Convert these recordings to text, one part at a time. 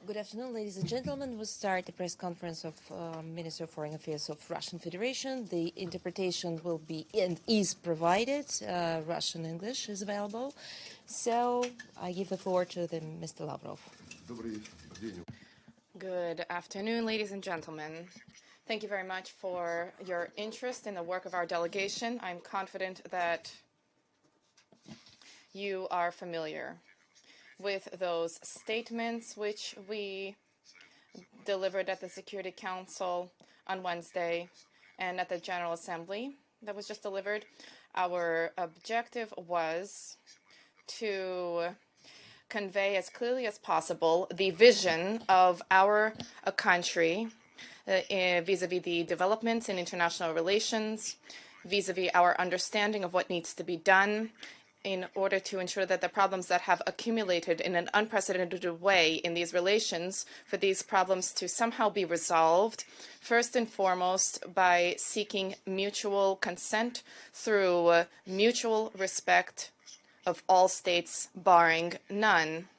Good afternoon, ladies and gentlemen. We'll start the press conference of Minister of Foreign Affairs of Russian Federation. The interpretation will be and is provided. Russian English is available. So I give the floor to Mr. Lavrov. Good afternoon, ladies and gentlemen. Thank you very much for your interest in the work of our delegation. I'm confident that you are familiar with those statements which we delivered at the Security Council on Wednesday and at the General Assembly that was just delivered. Our objective was to convey as clearly as possible the vision of our country vis-a-vis the developments in international relations, vis-a-vis our understanding of what needs to be done in order to ensure that the problems that have accumulated in an unprecedented way in these relations, for these problems to somehow be resolved, first and foremost by seeking mutual consent through mutual respect of all states, barring none.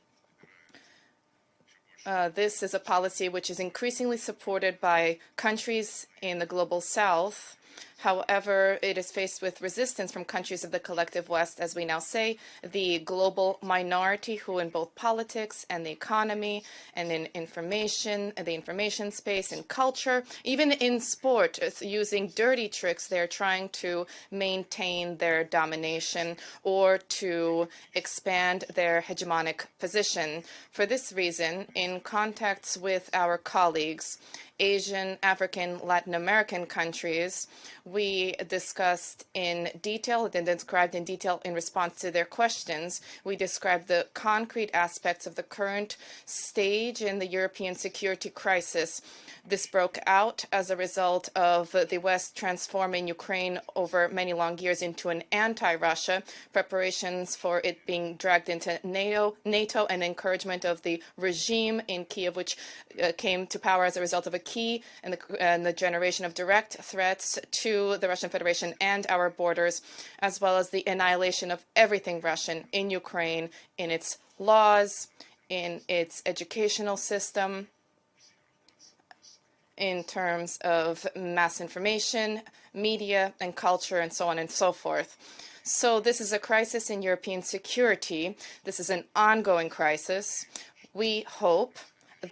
This is a policy which is increasingly supported by countries in the global south. However, it is faced with resistance from countries of the collective West, as we now say, the global minority who in both politics and the economy and in information, the information space and culture, even in sport, using dirty tricks, they're trying to maintain their domination or to expand their hegemonic position. For this reason, in contacts with our colleagues, Asian, African, Latin American countries, we discussed in detail and described in detail in response to their questions. We described the concrete aspects of the current stage in the European security crisis. This broke out as a result of the West transforming Ukraine over many long years into an anti-Russia, preparations for it being dragged into NATO, and encouragement of the regime in Kiev, which came to power as a result of a key and the generation of direct threats to the Russian Federation and our borders, as well as the annihilation of everything Russian in Ukraine, in its laws, in its educational system, in terms of mass information, media, and culture, and so on and so forth. So this is a crisis in European security. This is an ongoing crisis. We hope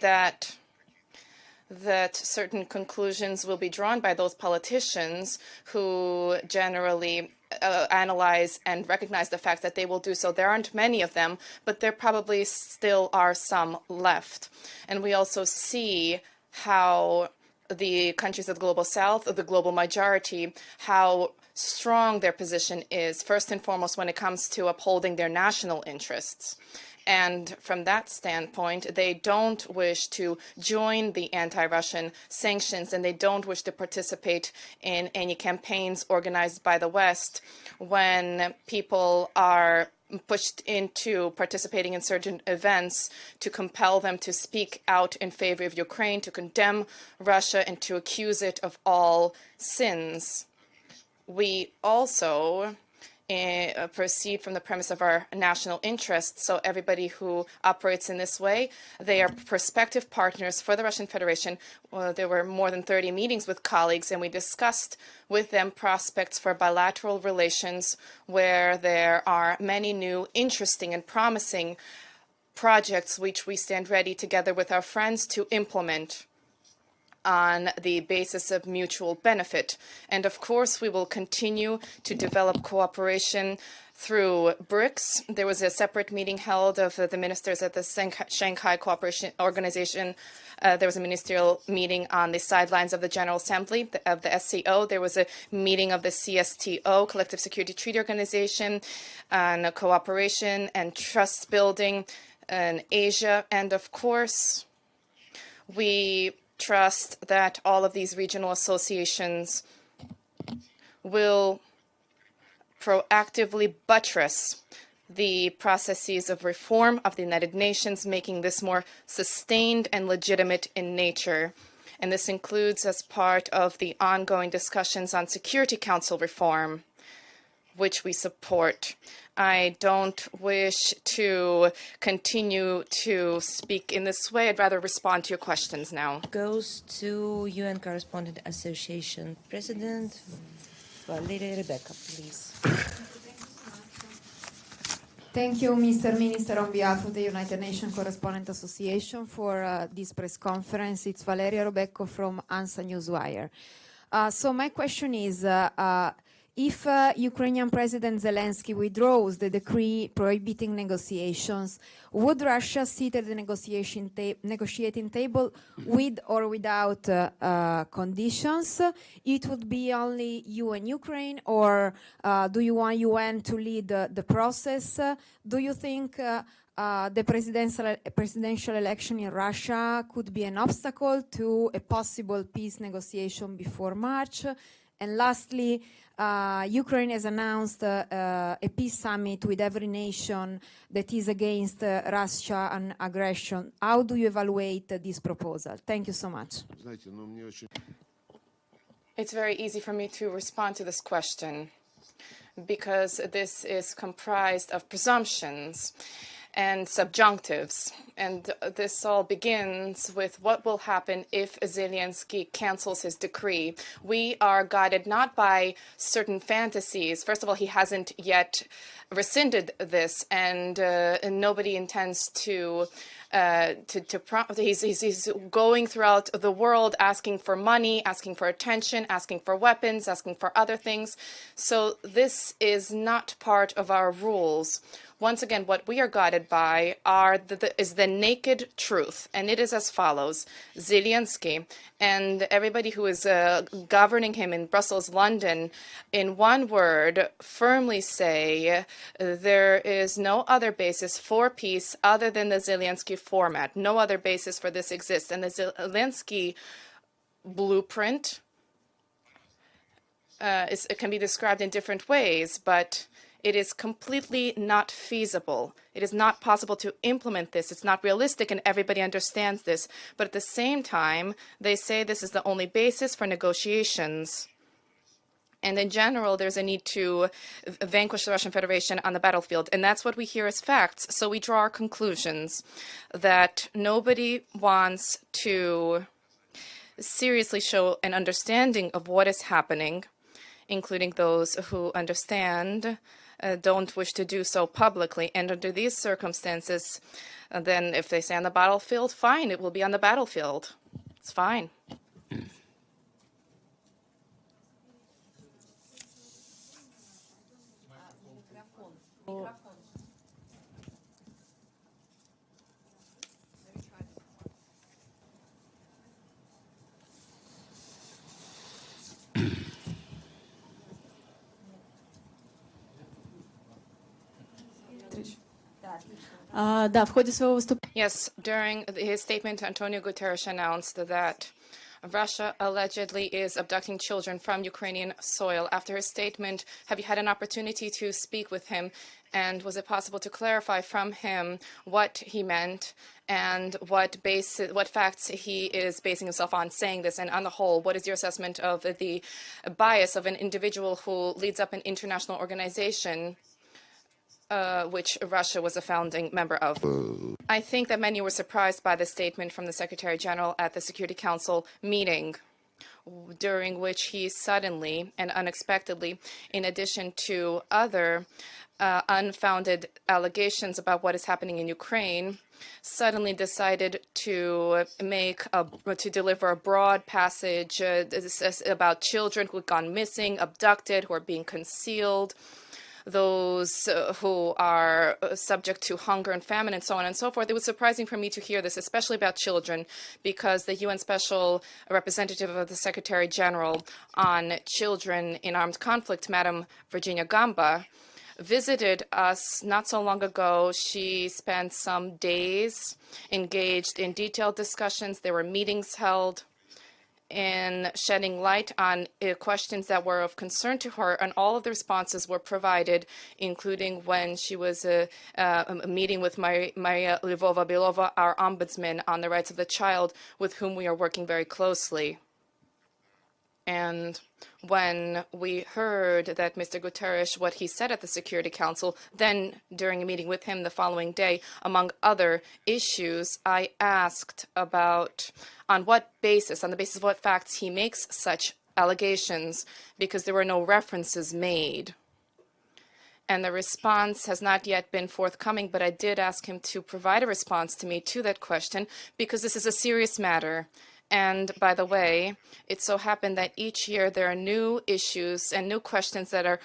that certain conclusions will be drawn by those politicians who generally analyze and recognize the fact that they will do so. There aren't many of them, but there probably still are some left. And we also see how the countries of the global south, the global majority, how strong their position is, first and foremost when it comes to upholding their national interests. And from that standpoint, they don't wish to join the anti-Russian sanctions, and they don't wish to participate in any campaigns organized by the West when people are pushed into participating in certain events to compel them to speak out in favor of Ukraine, to condemn Russia, and to accuse it of all sins. We also proceed from the premise of our national interests. So everybody who operates in this way, they are prospective partners for the Russian Federation. There were more than 30 meetings with colleagues, and we discussed with them prospects for bilateral relations where there are many new, interesting, and promising projects which we stand ready together with our friends to implement on the basis of mutual benefit. And of course, we will continue to develop cooperation through BRICS. There was a separate meeting held of the ministers at the Shanghai Cooperation Organization. There was a ministerial meeting on the sidelines of the General Assembly of the SCO. There was a meeting of the CSTO, Collective Security Treaty Organization, on cooperation and trust building in Asia. And of course, we trust that all of these regional associations will proactively buttress the processes of reform of the United Nations, making this more sustained and legitimate in nature. And this includes as part of the ongoing discussions on Security Council reform. which we support. I don't wish to continue to speak in this way. I'd rather respond to your questions now. Goes to UN Correspondent Association President Valeria Rebecca, please. Thank you, Mr. Minister, on behalf of the United Nations Correspondent Association for this press conference. It's Valeria Rebecca from ANSA Newswire. So my question is, if Ukrainian President Zelensky withdraws the decree prohibiting negotiations, would Russia sit at the negotiating table with or without conditions? It would be only you and Ukraine, or do you want UN to lead the process? Do you think the presidential election in Russia could be an obstacle to a possible peace negotiation before March? And lastly, Ukraine has announced a peace summit with every nation that is against Russian aggression. How do you evaluate this proposal? Thank you so much. It's very easy for me to respond to this question because this is comprised of presumptions and subjunctives. And this all begins with what will happen if Zelensky cancels his decree. We are guided not by certain fantasies. First of all, he hasn't yet rescinded this, and nobody intends to he's going throughout the world asking for money, asking for attention, asking for weapons, asking for other things. So this is not part of our rules. Once again, what we are guided by is the naked truth, and it is as follows. Zelensky and everybody who is governing him in Brussels, London, in one word, firmly say there is no other basis for peace other than the Zelensky format. No other basis for this exists. And the Zelensky blueprint it can be described in different ways, but it is completely not feasible. It is not possible to implement this. It's not realistic, and everybody understands this. But at the same time, they say this is the only basis for negotiations. And in general, there's a need to vanquish the Russian Federation on the battlefield. And that's what we hear as facts. So we draw our conclusions that nobody wants to seriously show an understanding of what is happening, including those who understand don't wish to do so publicly. And under these circumstances, then if they say on the battlefield, fine, it will be on the battlefield. It's fine. Yes, during his statement, Antonio Guterres announced that Russia allegedly is abducting children from Ukrainian soil. After his statement, have you had an opportunity to speak with him? And was it possible to clarify from him what he meant and what facts he is basing himself on saying this? And on the whole, what is your assessment of the bias of an individual who leads up an international organization which Russia was a founding member of? I think that many were surprised by the statement from the Secretary General at the Security Council meeting, during which he suddenly and unexpectedly, in addition to other unfounded allegations about what is happening in Ukraine, suddenly decided to deliver a broad passage about children who had gone missing, abducted, who are being concealed, those who are subject to hunger and famine, and so on and so forth. It was surprising for me to hear this, especially about children, because the UN Special Representative of the Secretary General on Children in Armed Conflict, Madam Virginia Gamba, visited us not so long ago. She spent some days engaged in detailed discussions. There were meetings held in shedding light on questions that were of concern to her, and all of the responses were provided, including when she was meeting with Maria Lvova-Belova, our ombudsman on the rights of the child, with whom we are working very closely. And when we heard that Mr. Guterres, what he said at the Security Council, then during a meeting with him the following day, among other issues, I asked about on the basis of what facts he makes such allegations, because there were no references made. And the response has not yet been forthcoming, but I did ask him to provide a response to me to that question, because this is a serious matter. And by the way, it so happened that each year there are new issues and new questions that are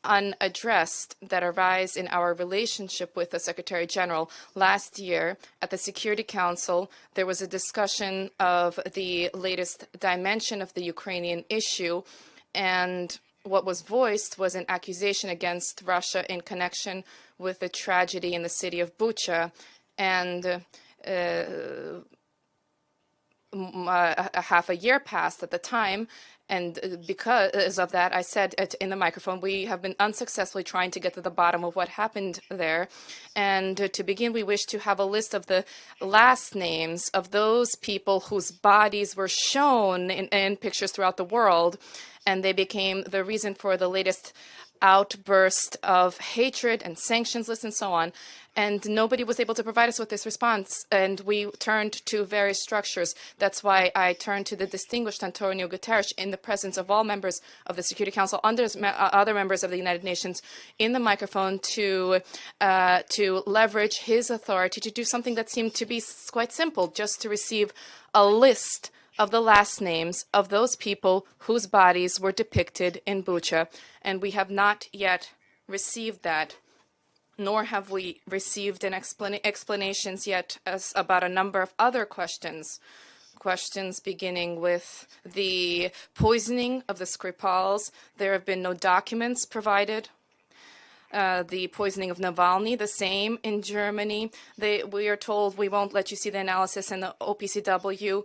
unaddressed that arise in our relationship with the Secretary General. Last year at the Security Council, there was a discussion of the latest dimension of the Ukrainian issue, and what was voiced was an accusation against Russia in connection with the tragedy in the city of Bucha. And a half a year passed at the time, and because of that, I said in the microphone, we have been unsuccessfully trying to get to the bottom of what happened there. And to begin, we wish to have a list of the last names of those people whose bodies were shown in pictures throughout the world, and they became the reason for the latest outburst of hatred and sanctions lists and so on. And nobody was able to provide us with this response, and we turned to various structures. That's why I turned to the distinguished Antonio Guterres in the presence of all members of the Security Council, other members of the United Nations, in the microphone to leverage his authority to do something that seemed to be quite simple, just to receive a list of the last names of those people whose bodies were depicted in Bucha. And we have not yet received that, nor have we received an explanations yet about a number of other questions. Questions beginning with the poisoning of the Skripals. There have been no documents provided. The poisoning of Navalny, the same in Germany. We are told we won't let you see the analysis in the OPCW.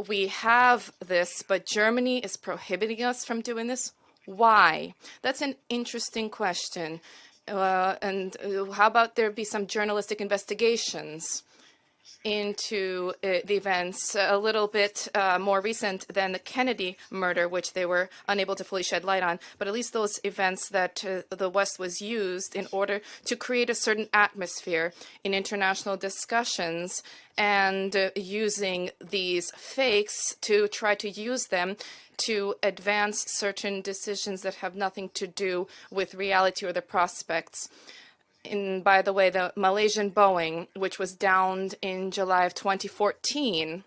We have this, but Germany is prohibiting us from doing this. Why? That's an interesting question. And how about there be some journalistic investigations into the events a little bit more recent than the Kennedy murder, which they were unable to fully shed light on, but at least those events that the West was used in order to create a certain atmosphere in international discussions, and using these fakes to try to use them to advance certain decisions that have nothing to do with reality or the prospects. By the way, the Malaysian Boeing, which was downed in July of 2014,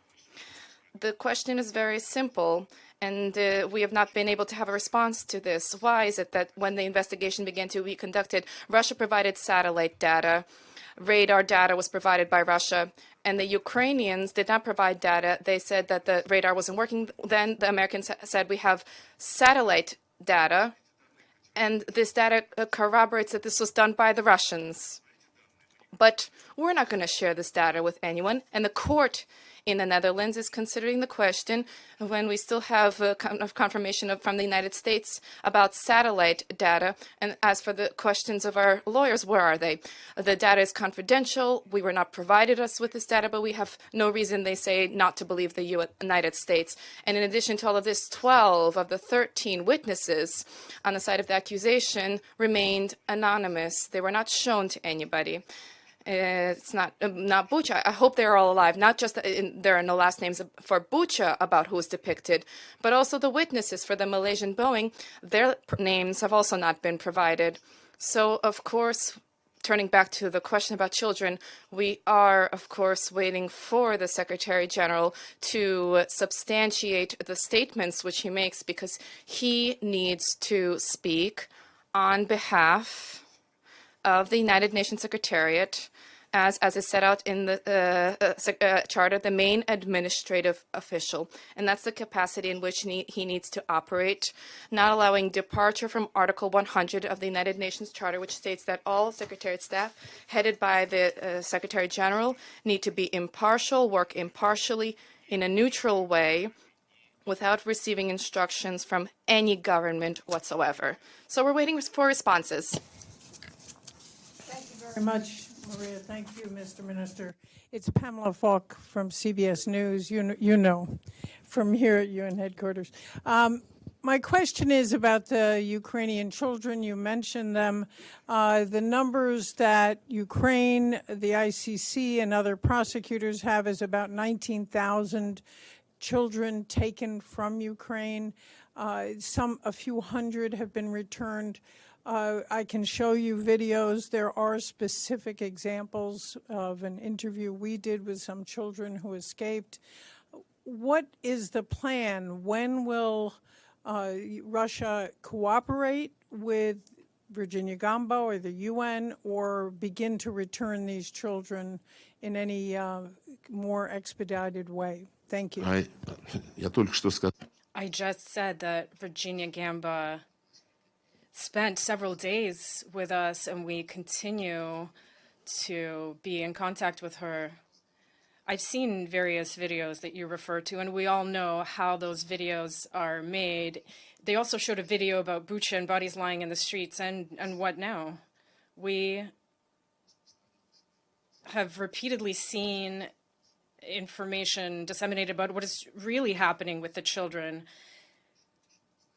the question is very simple, and we have not been able to have a response to this. Why is it that when the investigation began to be conducted, Russia provided satellite data, radar data was provided by Russia, and the Ukrainians did not provide data. They said that the radar wasn't working. Then the Americans said we have satellite data, and this data corroborates that this was done by the Russians. But we're not going to share this data with anyone. And the court in the Netherlands is considering the question when we still have a confirmation from the United States about satellite data. And as for the questions of our lawyers, where are they? The data is confidential. We were not provided us with this data, but we have no reason, they say, not to believe the United States. And in addition to all of this, 12 of the 13 witnesses on the side of the accusation remained anonymous. They were not shown to anybody. It's not Bucha. I hope they're all alive. Not just there are no last names for Bucha about who is depicted, but also the witnesses for the Malaysian Boeing. Their names have also not been provided. So, of course, turning back to the question about children, we are, of course, waiting for the Secretary General to substantiate the statements which he makes, because he needs to speak on behalf of the United Nations Secretariat, as is set out in the charter, the main administrative official. And that's the capacity in which he needs to operate, not allowing departure from Article 100 of the United Nations Charter, which states that all Secretariat staff headed by the Secretary General need to be impartial, work impartially in a neutral way, without receiving instructions from any government whatsoever. So we're waiting for responses. Very much, Maria. Thank you, Mr. Minister. It's Pamela Falk from CBS News, you know, from here at UN headquarters. My question is about the Ukrainian children. You mentioned them. The numbers that Ukraine, the ICC, and other prosecutors have is about 19,000 children taken from Ukraine. A few hundred have been returned. I can show you videos. There are specific examples of an interview we did with some children who escaped. What is the plan? When will Russia cooperate with Virginia Gamba or the UN, or begin to return these children in any more expedited way? Thank you. I just said that Virginia Gamba spent several days with us, and we continue to be in contact with her. I've seen various videos that you refer to, and we all know how those videos are made. They also showed a video about Bucha and bodies lying in the streets, and what now? We have repeatedly seen information disseminated about what is really happening with the children.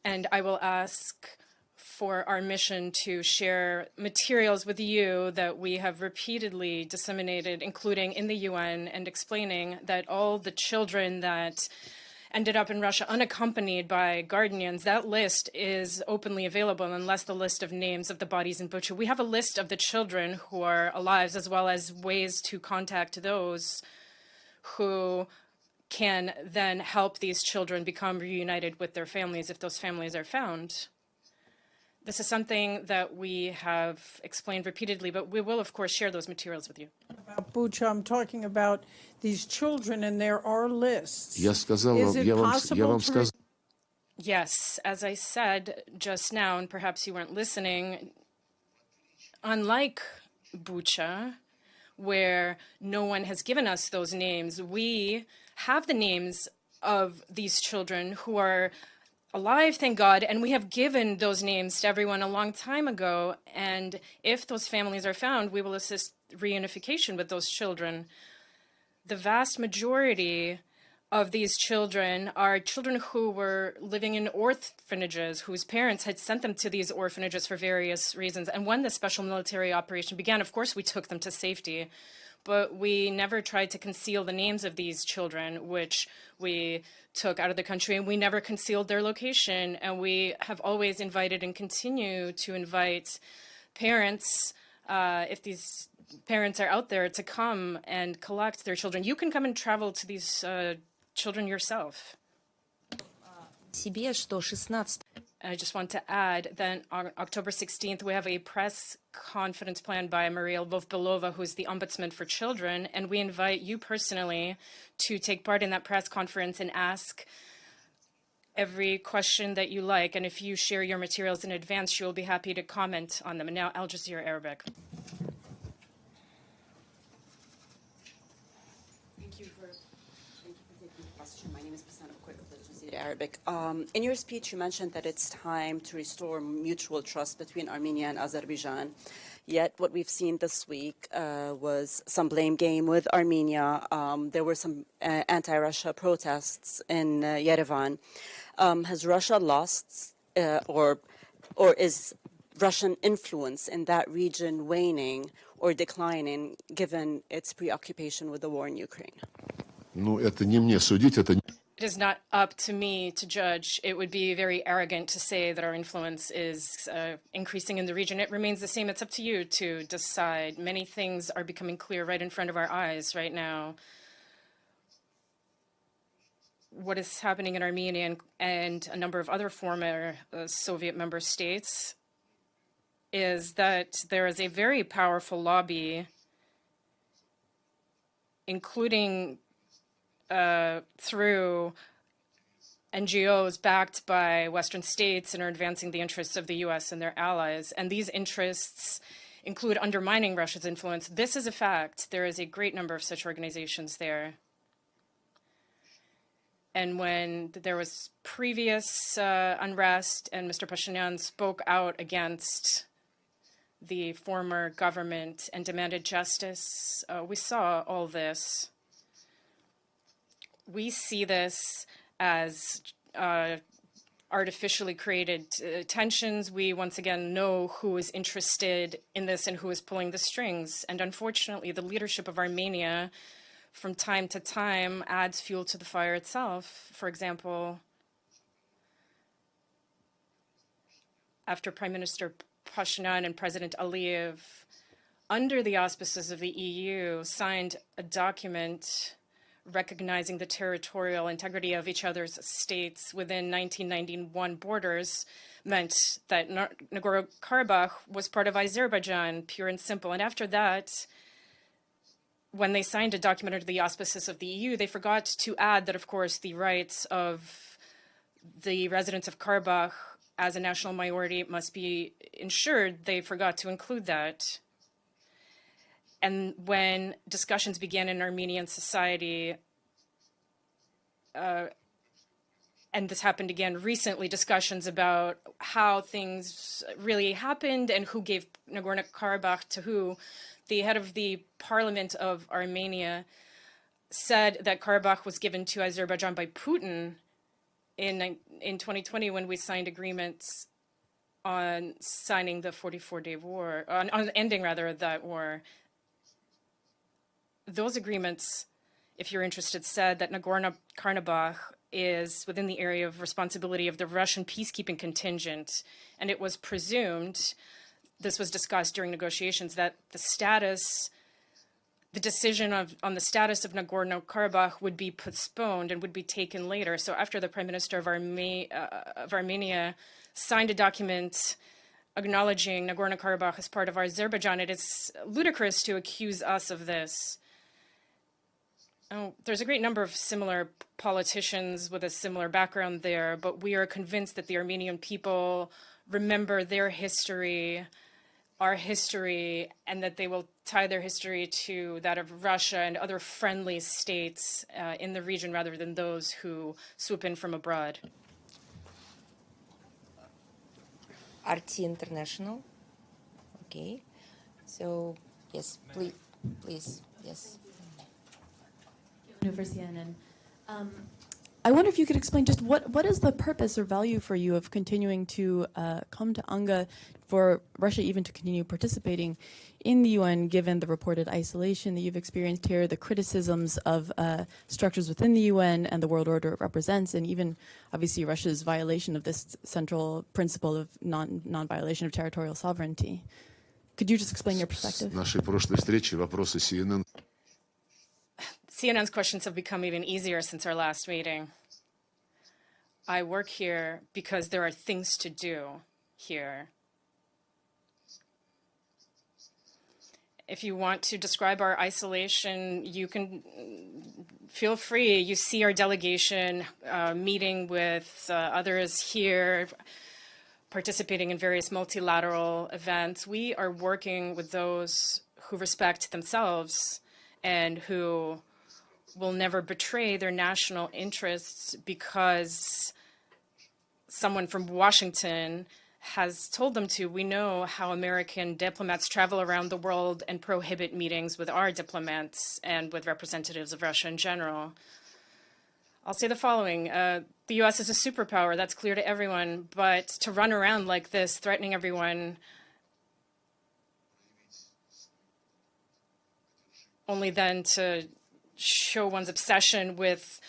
And I will ask for our mission to share materials with you that we have repeatedly disseminated, including in the UN, and explaining that all the children that ended up in Russia unaccompanied by guardians, that list is openly available, unless the list of names of the bodies in Bucha. We have a list of the children who are alive, as well as ways to contact those who can then help these children become reunited with their families if those families are found. This is something that we have explained repeatedly, but we will, of course, share those materials with you. About Bucha, I'm talking about these children, and there are lists. Is it possible to... Yes, as I said just now, and perhaps you weren't listening, unlike Bucha, where no one has given us those names, we have the names of these children who are alive, thank God, and we have given those names to everyone a long time ago. And if those families are found, we will assist reunification with those children. The vast majority of these children are children who were living in orphanages, whose parents had sent them to these orphanages for various reasons. And when the special military operation began, of course, we took them to safety. But we never tried to conceal the names of these children, which we took out of the country, and we never concealed their location. And we have always invited and continue to invite parents, if these parents are out there, to come and collect their children. You can come and travel to these children yourself. I just want to add that on October 16th, we have a press conference planned by Maria Lvov-Belova, who's the ombudsman for children, and we invite you personally to take part in that press conference and ask every question that you like. And if you share your materials in advance, she will be happy to comment on them. And now, Al Jazeera Arabic. Arabic. In your speech, you mentioned that it's time to restore mutual trust between Armenia and Azerbaijan. Yet what we've seen this week was some blame game with Armenia. There were some anti-Russia protests in Yerevan. Has Russia lost or is Russian influence in that region waning or declining given its preoccupation with the war in Ukraine? It is not up to me to judge. It would be very arrogant to say that our influence is increasing in the region. It remains the same. It's up to you to decide. Many things are becoming clear right in front of our eyes right now. What is happening in Armenia and a number of other former Soviet member states is that there is a very powerful lobby, including through NGOs backed by Western states, and are advancing the interests of the US and their allies. And these interests include undermining Russia's influence. This is a fact. There is a great number of such organizations there. And when there was previous unrest and Mr. Pashinyan spoke out against the former government and demanded justice, we saw all this. We see this as artificially created tensions. We once again know who is interested in this and who is pulling the strings. And unfortunately, the leadership of Armenia from time to time adds fuel to the fire itself. For example, after Prime Minister Pashinyan and President Aliyev, under the auspices of the EU, signed a document recognizing the territorial integrity of each other's states within 1991 borders, meant that Nagorno-Karabakh was part of Azerbaijan, pure and simple. And after that, when they signed a document under the auspices of the EU, they forgot to add that, of course, the rights of the residents of Karabakh as a national minority must be ensured. They forgot to include that. And when discussions began in Armenian society, and this happened again recently, discussions about how things really happened and who gave Nagorno-Karabakh to who, the head of the parliament of Armenia said that Karabakh was given to Azerbaijan by Putin in 2020 when we signed agreements on signing the 44-day war, on ending rather that war. Those agreements, if you're interested, said that Nagorno-Karabakh is within the area of responsibility of the Russian peacekeeping contingent, and it was presumed, this was discussed during negotiations, that the decision on the status of Nagorno-Karabakh would be postponed and would be taken later. So after the Prime Minister of Armenia signed a document acknowledging Nagorno-Karabakh as part of Azerbaijan, it is ludicrous to accuse us of this. Oh, there's a great number of similar politicians with a similar background there, but we are convinced that the Armenian people remember their history, our history, and that they will tie their history to that of Russia and other friendly states in the region rather than those who swoop in from abroad. RT International. Okay. So, yes, please, yes. For CNN. I wonder if you could explain just what is the purpose or value for you of continuing to come to UNGA, for Russia even to continue participating in the UN, given the reported isolation that you've experienced here, the criticisms of structures within the UN and the world order it represents, and even obviously Russia's violation of this central principle of non-violation of territorial sovereignty. Could you just explain your perspective? CNN's questions have become even easier since our last meeting. I work here because there are things to do here. If you want to describe our isolation, you can feel free. You see our delegation meeting with others here, participating in various multilateral events. We are working with those who respect themselves and who will never betray their national interests because someone from Washington has told them to. We know how American diplomats travel around the world and prohibit meetings with our diplomats and with representatives of Russia in general. I'll say the following. The U.S. is a superpower, that's clear to everyone, but to run around like this, threatening everyone, only then to show one's obsession with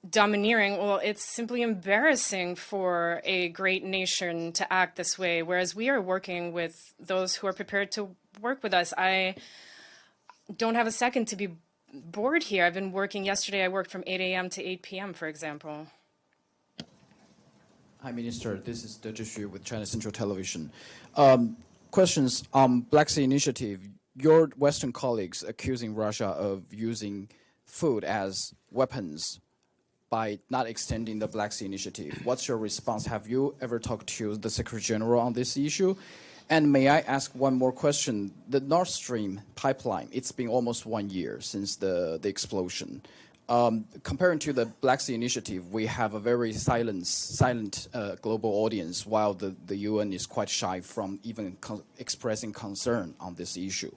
domineering, well, it's simply embarrassing for a great nation to act this way, whereas we are working with those who are prepared to work with us. I don't have a second to be bored here. I've been working yesterday. I worked from 8 a.m. to 8 p.m., for example. Hi, Minister. This is De Zhishu with China Central Television. Questions on Black Sea Initiative. Your Western colleagues accusing Russia of using food as weapons by not extending the Black Sea Initiative. What's your response? Have you ever talked to the Secretary General on this issue? And may I ask one more question? The Nord Stream pipeline, it's been almost 1 year since the explosion. Comparing to the Black Sea Initiative, we have a very silent global audience, while the UN is quite shy from even expressing concern on this issue.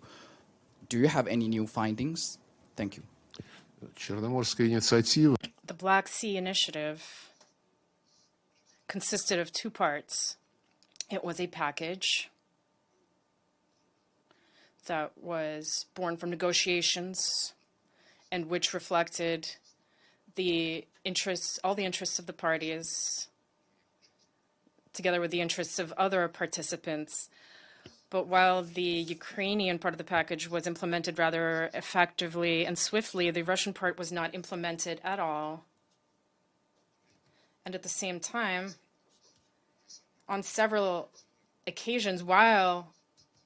Do you have any new findings? Thank you. The Black Sea Initiative consisted of two parts. It was a package that was born from negotiations and which reflected the interests, all the interests of the parties, together with the interests of other participants. But while the Ukrainian part of the package was implemented rather effectively and swiftly, the Russian part was not implemented at all. And at the same time, on several occasions, while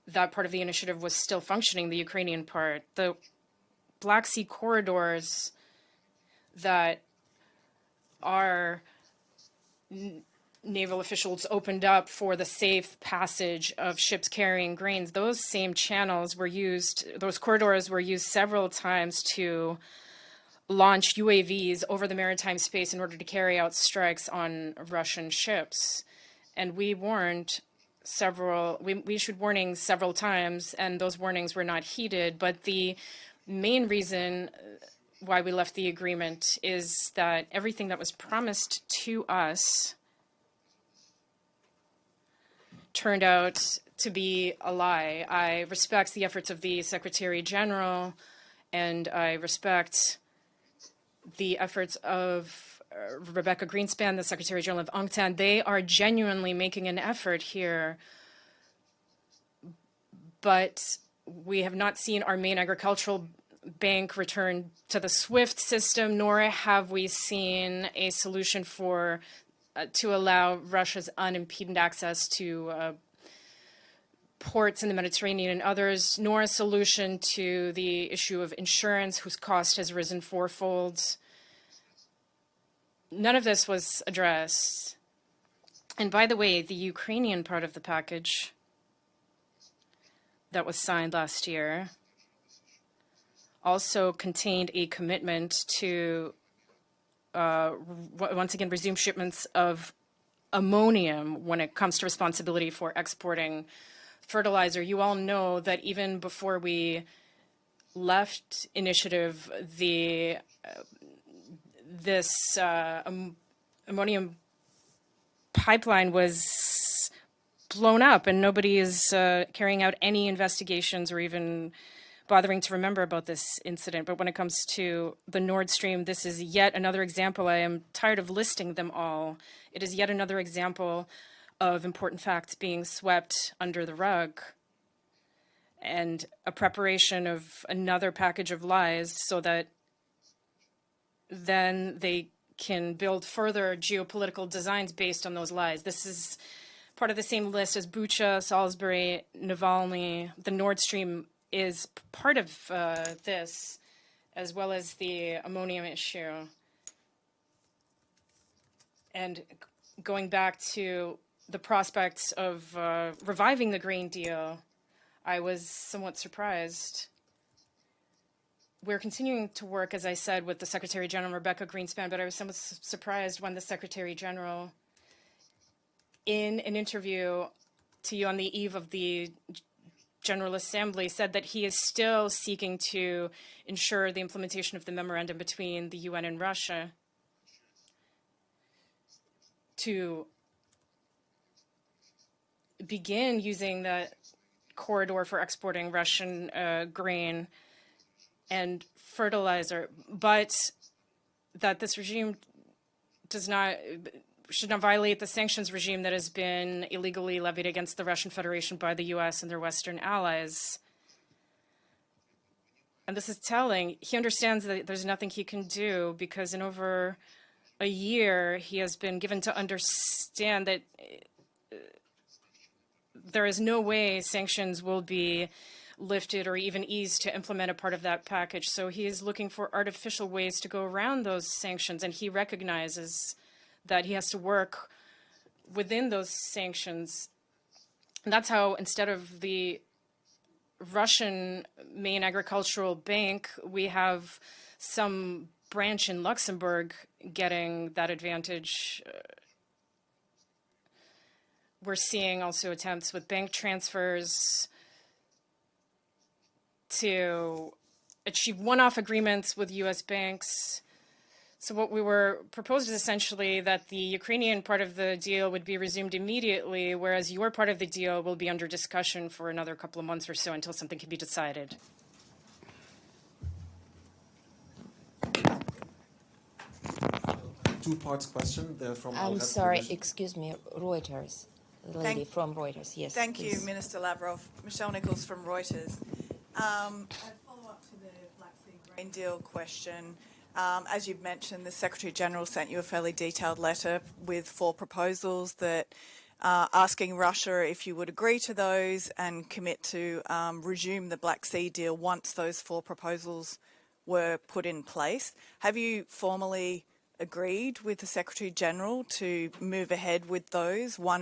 that part of the initiative was still functioning, the Ukrainian part, the Black Sea corridors that our naval officials opened up for the safe passage of ships carrying grains, those same channels were used, those corridors were used several times to launch UAVs over the maritime space in order to carry out strikes on Russian ships. And we warned we issued warnings several times, and those warnings were not heeded. But the main reason why we left the agreement is that everything that was promised to us turned out to be a lie. I respect the efforts of the Secretary General, and I respect the efforts of Rebecca Greenspan, the Secretary General of UNCTAD. They are genuinely making an effort here, but we have not seen our main agricultural bank return to the SWIFT system, nor have we seen a solution for to allow Russia's unimpeded access to ports in the Mediterranean and others, nor a solution to the issue of insurance, whose cost has risen fourfold. None of this was addressed. And by the way, the Ukrainian part of the package that was signed last year also contained a commitment to once again resume shipments of ammonium when it comes to responsibility for exporting fertilizer. You all know that even before we left initiative, this ammonium pipeline was blown up, and nobody is carrying out any investigations or even bothering to remember about this incident. But when it comes to the Nord Stream, this is yet another example. I am tired of listing them all. It is yet another example of important facts being swept under the rug and a preparation of another package of lies so that then they can build further geopolitical designs based on those lies. This is part of the same list as Bucha, Salisbury, Navalny. The Nord Stream is part of this, as well as the ammonium issue. And going back to the prospects of reviving the grain deal, I was somewhat surprised. We're continuing to work, as I said, with the Secretary General, Rebecca Greenspan, but I was somewhat surprised when the Secretary General, in an interview to you on the eve of the General Assembly, said that he is still seeking to ensure the implementation of the memorandum between the UN and Russia to begin using the corridor for exporting Russian grain and fertilizer, but that this regime should not violate the sanctions regime that has been illegally levied against the Russian Federation by the US and their Western allies. And this is telling. He understands that there's nothing he can do because in over a year he has been given to understand that there is no way sanctions will be lifted or even eased to implement a part of that package. So he is looking for artificial ways to go around those sanctions, and he recognizes that he has to work within those sanctions. And that's how, instead of the Russian main agricultural bank, we have some branch in Luxembourg getting that advantage. We're seeing also attempts with bank transfers to achieve one-off agreements with U.S. banks So what we were proposed is essentially that the Ukrainian part of the deal would be resumed immediately, whereas your part of the deal will be under discussion for another couple of months or so until something can be decided. Two parts question. They're from. I'm sorry, excuse me, Reuters. The lady from Reuters, yes. Thank you, please. Minister Lavrov. Michelle Nichols from Reuters. A follow-up to the Black Sea grain deal question. As you've mentioned, the Secretary General sent you a fairly detailed letter with 4 proposals that asking Russia if you would agree to those and commit to resume the Black Sea deal once those 4 proposals were put in place. Have you formally agreed with the Secretary General to move ahead with those, one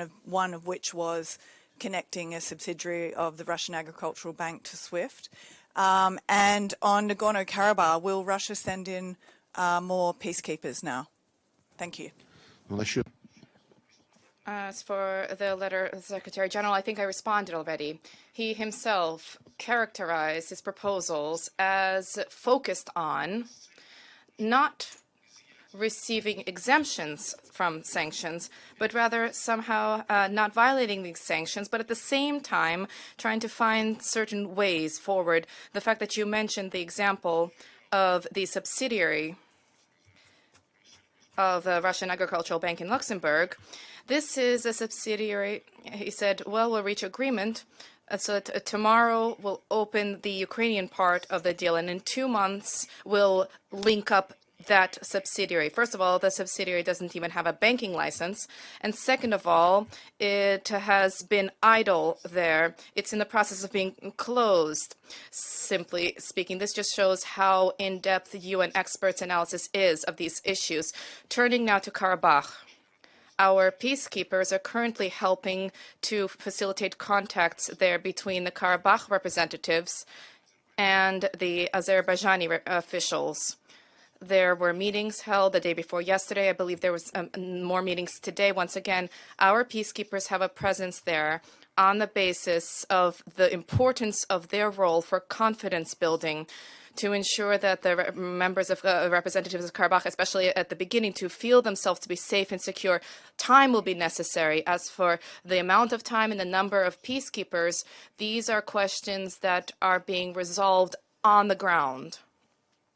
of which was connecting a subsidiary of the Russian Agricultural Bank to SWIFT? And on Nagorno-Karabakh, will Russia send in more peacekeepers now? Thank you. As for the letter of the Secretary General, I think I responded already. He himself characterized his proposals as focused on not receiving exemptions from sanctions, but rather somehow not violating these sanctions, but at the same time trying to find certain ways forward. The fact that you mentioned the example of the subsidiary of the Russian Agricultural Bank in Luxembourg, this is a subsidiary. He said, well, we'll reach agreement. So tomorrow we'll open the Ukrainian part of the deal, and in 2 months we'll link up that subsidiary. First of all, the subsidiary doesn't even have a banking license. And second of all, it has been idle there. It's in the process of being closed. Simply speaking, this just shows how in-depth the UN experts' analysis is of these issues. Turning now to Karabakh. Our peacekeepers are currently helping to facilitate contacts there between the Karabakh representatives and the Azerbaijani officials. There were meetings held the day before yesterday. I believe there was more meetings today. Once again, our peacekeepers have a presence there on the basis of the importance of their role for confidence building, to ensure that the members of representatives of Karabakh, especially at the beginning, to feel themselves to be safe and secure. Time will be necessary. As for the amount of time and the number of peacekeepers, these are questions that are being resolved on the ground.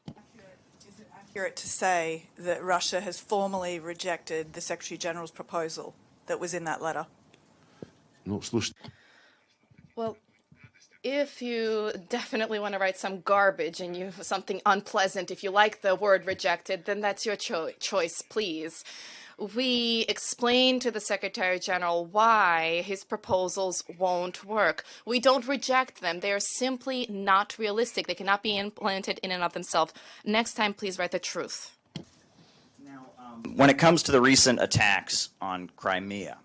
Is it accurate to say that Russia has formally rejected the Secretary General's proposal that was in that letter? Well, if you definitely want to write some garbage and you something unpleasant, if you like the word rejected, then that's your choice, please. We explained to the Secretary General why his proposals won't work. We don't reject them. They are simply not realistic. They cannot be implemented in and of themselves. Next time, please write the truth. Now, when it comes to the recent attacks on Crimea,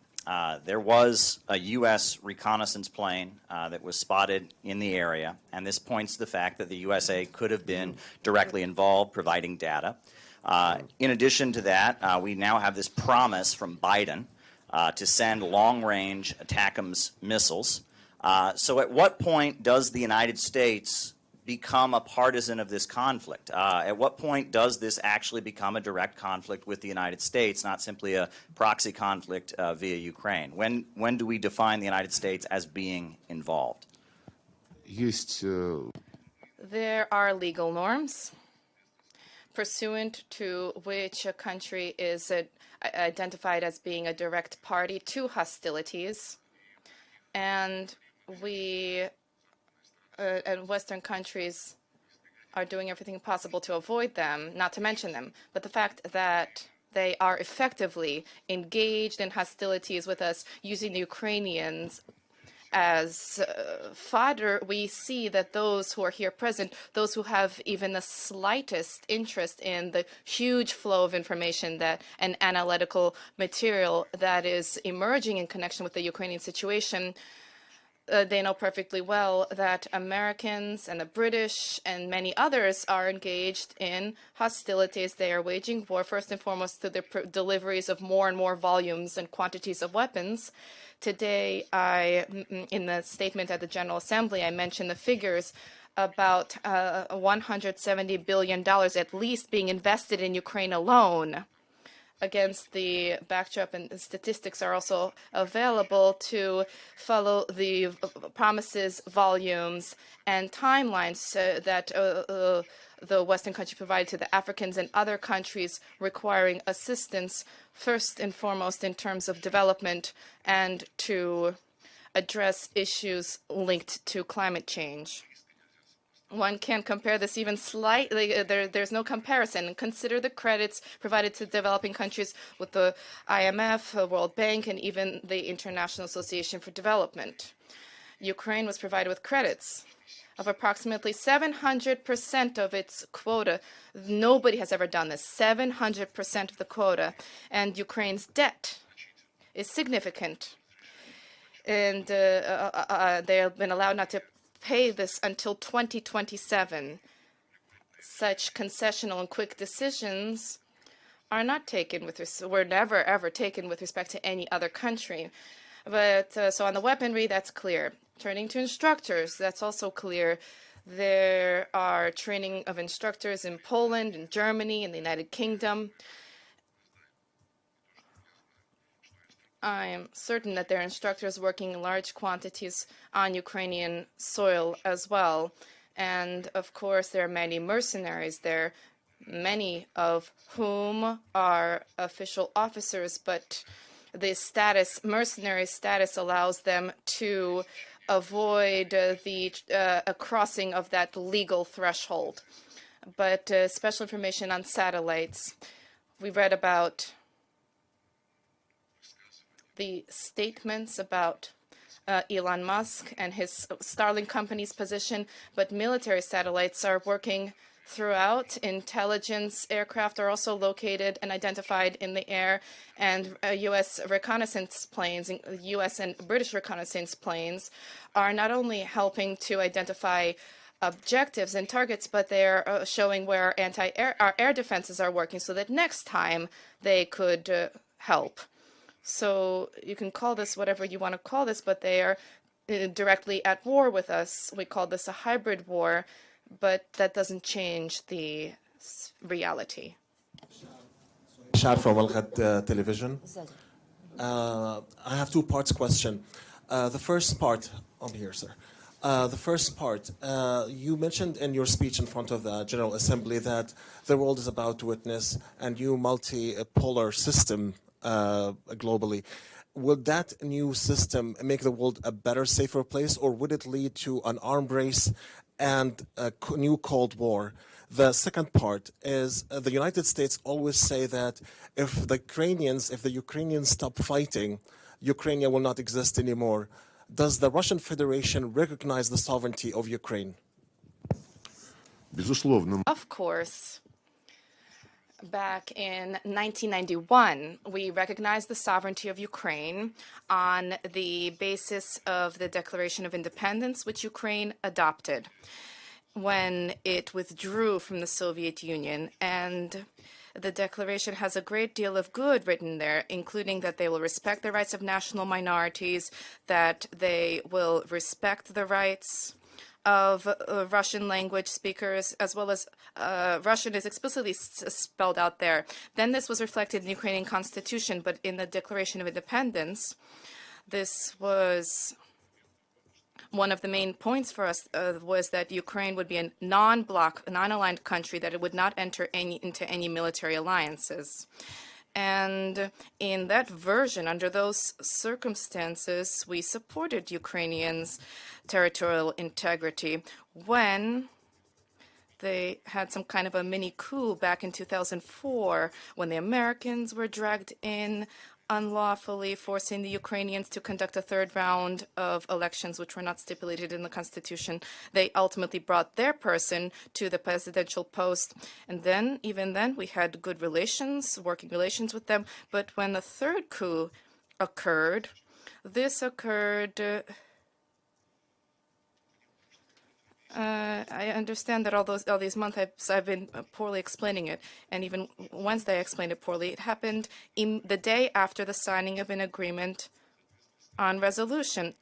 there was a U.S. reconnaissance plane that was spotted in the area, and this points to the fact that the USA could have been directly involved providing data. In addition to that, we now have this promise from Biden to send long-range ATACMS missiles. So at what point does the United States become a partisan of this conflict? At what point does this actually become a direct conflict with the United States, not simply a proxy conflict via Ukraine? When do we define the United States as being involved? There are legal norms pursuant to which a country is identified as being a direct party to hostilities, and we and Western countries are doing everything possible to avoid them, not to mention them. But the fact that they are effectively engaged in hostilities with us using the Ukrainians as fodder, we see that those who are here present, those who have even the slightest interest in the huge flow of information that and analytical material that is emerging in connection with the Ukrainian situation, they know perfectly well that Americans and the British and many others are engaged in hostilities. They are waging war, first and foremost, through the deliveries of more and more volumes and quantities of weapons. Today, in the statement at the General Assembly, I mentioned the figures about $170 billion at least being invested in Ukraine alone. Against the backdrop, and the statistics are also available to follow the promises, volumes, and timelines that the Western country provided to the Africans and other countries requiring assistance, first and foremost in terms of development and to address issues linked to climate change. One can compare this even slightly. There's no comparison. Consider the credits provided to developing countries with the IMF, World Bank, and even the International Association for Development. Ukraine was provided with credits of approximately 700% of its quota. Nobody has ever done this, 700% of the quota. And Ukraine's debt is significant. And they have been allowed not to pay this until 2027. Such concessional and quick decisions are not taken were never ever taken with respect to any other country. But so on the weaponry, that's clear. Turning to instructors, that's also clear. There are training of instructors in Poland, in Germany, in the United Kingdom. I am certain that there are instructors working in large quantities on Ukrainian soil as well. And of course, there are many mercenaries there, many of whom are official officers, but the mercenary status allows them to avoid a crossing of that legal threshold. But special information on satellites. We read about the statements about Elon Musk and his Starlink company's position, but military satellites are working throughout. Intelligence aircraft are also located and identified in the air, and U.S. reconnaissance planes, U.S. and British reconnaissance planes, are not only helping to identify objectives and targets, but they are showing where our air defenses are working so that next time they could help. So you can call this whatever you want to call this, but they are directly at war with us. We call this a hybrid war, but that doesn't change the reality. Shad from Al Ghad Television. I have two parts question. The first part, I'm here, sir. The first part, you mentioned in your speech in front of the General Assembly that the world is about to witness a new multipolar system globally. Would that new system make the world a better, safer place, or would it lead to an arms race and a new Cold War? The second part is the United States always say that if the Ukrainians stop fighting, Ukraine will not exist anymore. Does the Russian Federation recognize the sovereignty of Ukraine? Of course. Back in 1991, we recognized the sovereignty of Ukraine on the basis of the Declaration of Independence, which Ukraine adopted when it withdrew from the Soviet Union. And the declaration has a great deal of good written there, including that they will respect the rights of national minorities, that they will respect the rights of Russian language speakers, as well as Russian is explicitly spelled out there. Then this was reflected in the Ukrainian constitution, but in the Declaration of Independence, this was one of the main points for us was that Ukraine would be a non-bloc, non-aligned country, that it would not enter into any military alliances. And in that version, under those circumstances, we supported Ukrainians' territorial integrity when they had some kind of a mini coup back in 2004, when the Americans were dragged in unlawfully, forcing the Ukrainians to conduct a third round of elections, which were not stipulated in the constitution. They ultimately brought their person to the presidential post. And then, even then, we had good relations, working relations with them. But when the third coup occurred, this occurred I understand that all these months I've been poorly explaining it, and even Wednesday I explained it poorly. It happened the day after the signing of an agreement on resolution.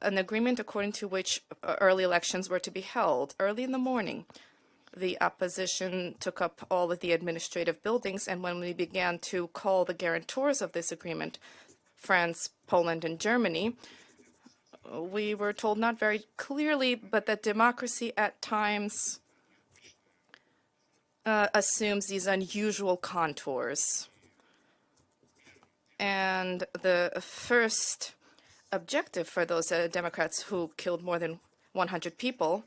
an agreement according to which early elections were to be held. Early in the morning, the opposition took up all of the administrative buildings, and when we began to call the guarantors of this agreement, France, Poland, and Germany, we were told not very clearly, but that democracy at times assumes these unusual contours. And the first objective for those Democrats who killed more than 100 people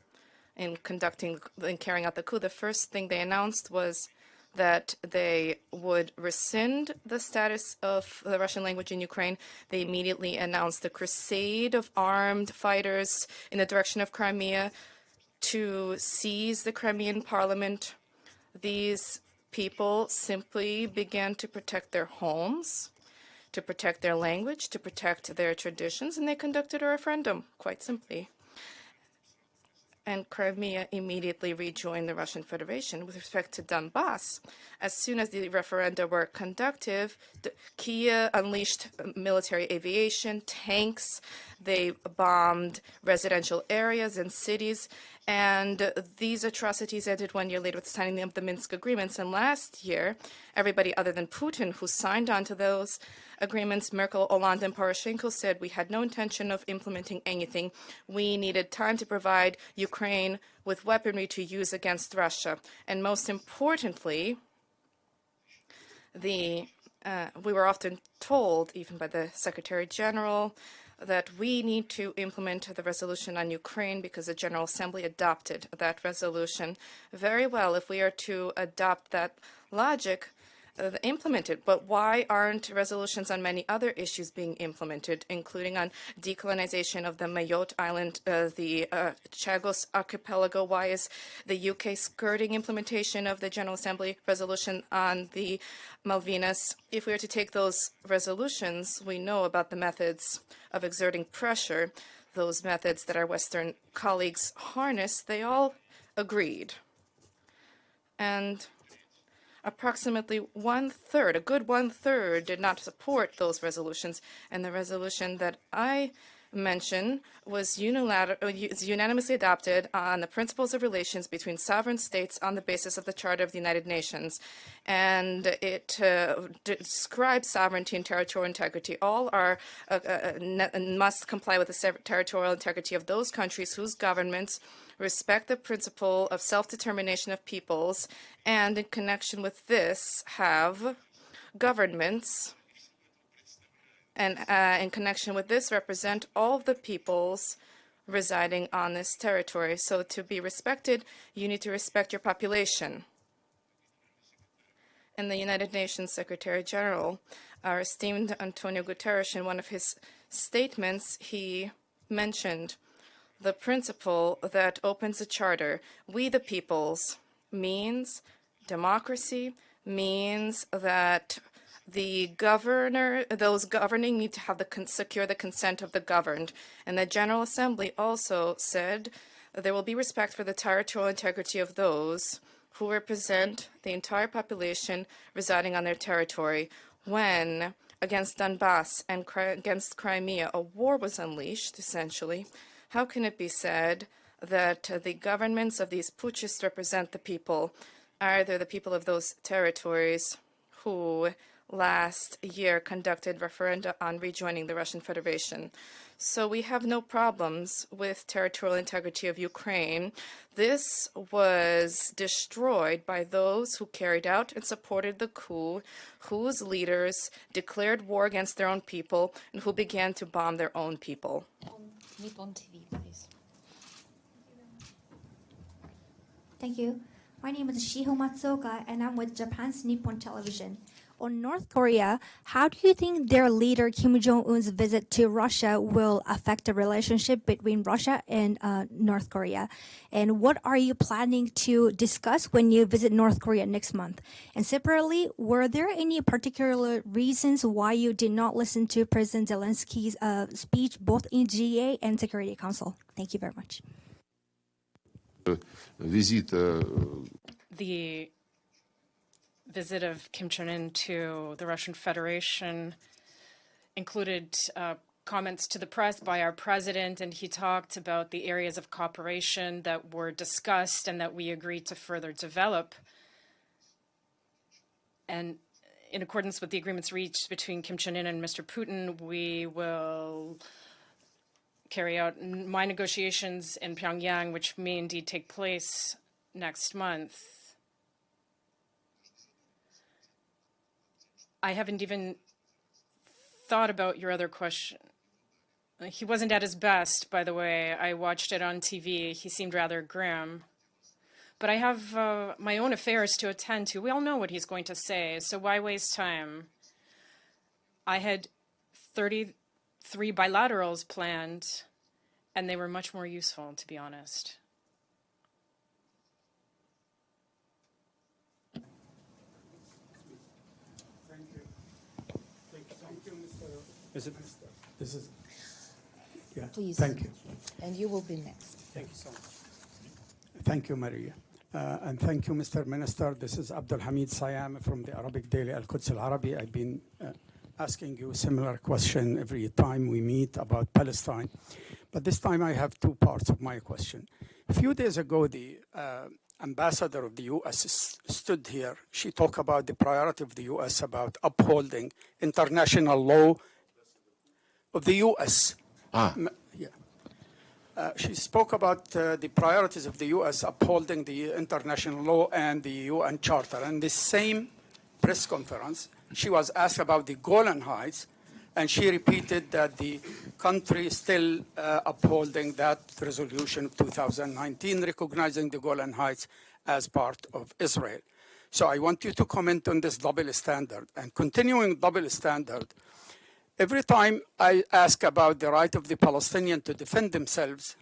in carrying out the coup, the first thing they announced was that they would rescind the status of the Russian language in Ukraine. They immediately announced a crusade of armed fighters in the direction of Crimea to seize the Crimean parliament. These people simply began to protect their homes, to protect their language, to protect their traditions, and they conducted a referendum, quite simply. And Crimea immediately rejoined the Russian Federation. With respect to Donbass, as soon as the referenda were conducted, Kiev unleashed military aviation, tanks, they bombed residential areas and cities, and these atrocities ended 1 year later with signing of the Minsk agreements. And last year, everybody other than Putin who signed on to those agreements, Merkel, Hollande, and Poroshenko, said we had no intention of implementing anything. We needed time to provide Ukraine with weaponry to use against Russia. And most importantly, we were often told, even by the Secretary General, that we need to implement the resolution on Ukraine because the General Assembly adopted that resolution. Very well, if we are to adopt that logic, implemented, but why aren't resolutions on many other issues being implemented, including on decolonization of the Mayotte Island, the Chagos Archipelago? Why is the UK skirting implementation of the General Assembly resolution on the Malvinas? If we were to take those resolutions, we know about the methods of exerting pressure, those methods that our Western colleagues harnessed, they all agreed. And approximately one-third, a good one-third, did not support those resolutions. And the resolution that I mentioned was unanimously adopted on the principles of relations between sovereign states on the basis of the Charter of the United Nations. And it describes sovereignty and territorial integrity. All are must comply with the territorial integrity of those countries whose governments respect the principle of self-determination of peoples, and in connection with this have governments, and in connection with this represent all of the peoples residing on this territory. So to be respected, you need to respect your population. And the United Nations Secretary General, our esteemed Antonio Guterres, in one of his statements, he mentioned the principle that opens the charter. We the peoples means democracy, means that the those governing need to have secure the consent of the governed. And the General Assembly also said that there will be respect for the territorial integrity of those who represent the entire population residing on their territory. When, against Donbass and against Crimea, a war was unleashed, essentially, how can it be said that the governments of these putschists represent the people? Either the people of those territories who last year conducted referenda on rejoining the Russian Federation. So we have no problems with territorial integrity of Ukraine. This was destroyed by those who carried out and supported the coup, whose leaders declared war against their own people, and who began to bomb their own people. Meet on TV, please. Thank you. My name is Shiho Matsuoka, and I'm with Japan's Nippon Television. On North Korea, how do you think their leader Kim Jong-un's visit to Russia will affect the relationship between Russia and North Korea? And what are you planning to discuss when you visit North Korea next month? And separately, were there any particular reasons why you did not listen to President Zelensky's speech both in GA and Security Council? Thank you very much. The visit of Kim Jong-un to the Russian Federation included comments to the press by our president, and he talked about the areas of cooperation that were discussed and that we agreed to further develop. And in accordance with the agreements reached between Kim Jong-un and Mr. Putin, we will carry out my negotiations in Pyongyang, which may indeed take place next month. I haven't even thought about your other question. He wasn't at his best, by the way. I watched it on TV. He seemed rather grim. But I have my own affairs to attend to. We all know what he's going to say, so why waste time? I had 33 bilaterals planned, and they were much more useful, to be honest. Thank you. Thank you, Mr. Is it? This is. Yeah. Please. Thank you. And you will be next. Thank you so much. Thank you, Maria. And thank you, Mr. Minister. This is Abdul Hamid Sayam from the Arabic daily Al-Quds Al-Arabi. I've been asking you a similar question every time we meet about Palestine. But this time I have two parts of my question. A few days ago, the ambassador of the U.S. stood here. She talked about the priority of the U.S. about upholding international law of the U.S. She spoke about the priorities of the U.S. upholding the international law and the UN Charter. And the same press conference, she was asked about the Golan Heights, and she repeated that the country is still upholding that resolution of 2019, recognizing the Golan Heights as part of Israel. So I want you to comment on this double standard. And continuing double standard, every time I ask about the right of the Palestinians to defend themselves,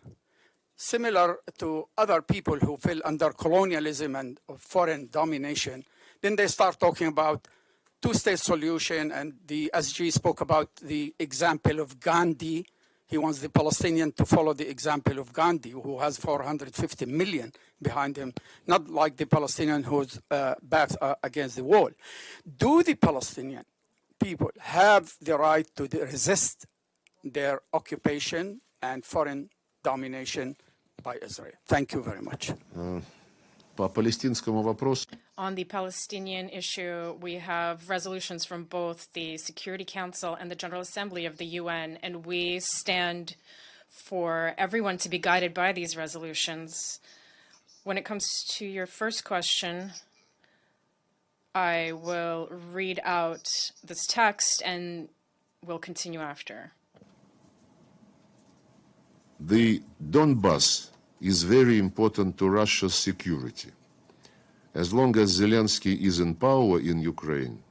similar to other people who fell under colonialism and foreign domination, then they start talking about two-state solution, and the SG spoke about the example of Gandhi. He wants the Palestinians to follow the example of Gandhi, who has 450 million behind him, not like the Palestinian whose backs are against the wall. Do the Palestinian people have the right to resist their occupation and foreign domination by Israel? Thank you very much. По палестинскому вопросу. On the Palestinian issue, we have resolutions from both the Security Council and the General Assembly of the UN, and we stand for everyone to be guided by these resolutions. When it comes to your first question, I will read out this text and we'll continue after. The Donbas is very important to Russia's security. As long as Zelensky is in power in Ukraine,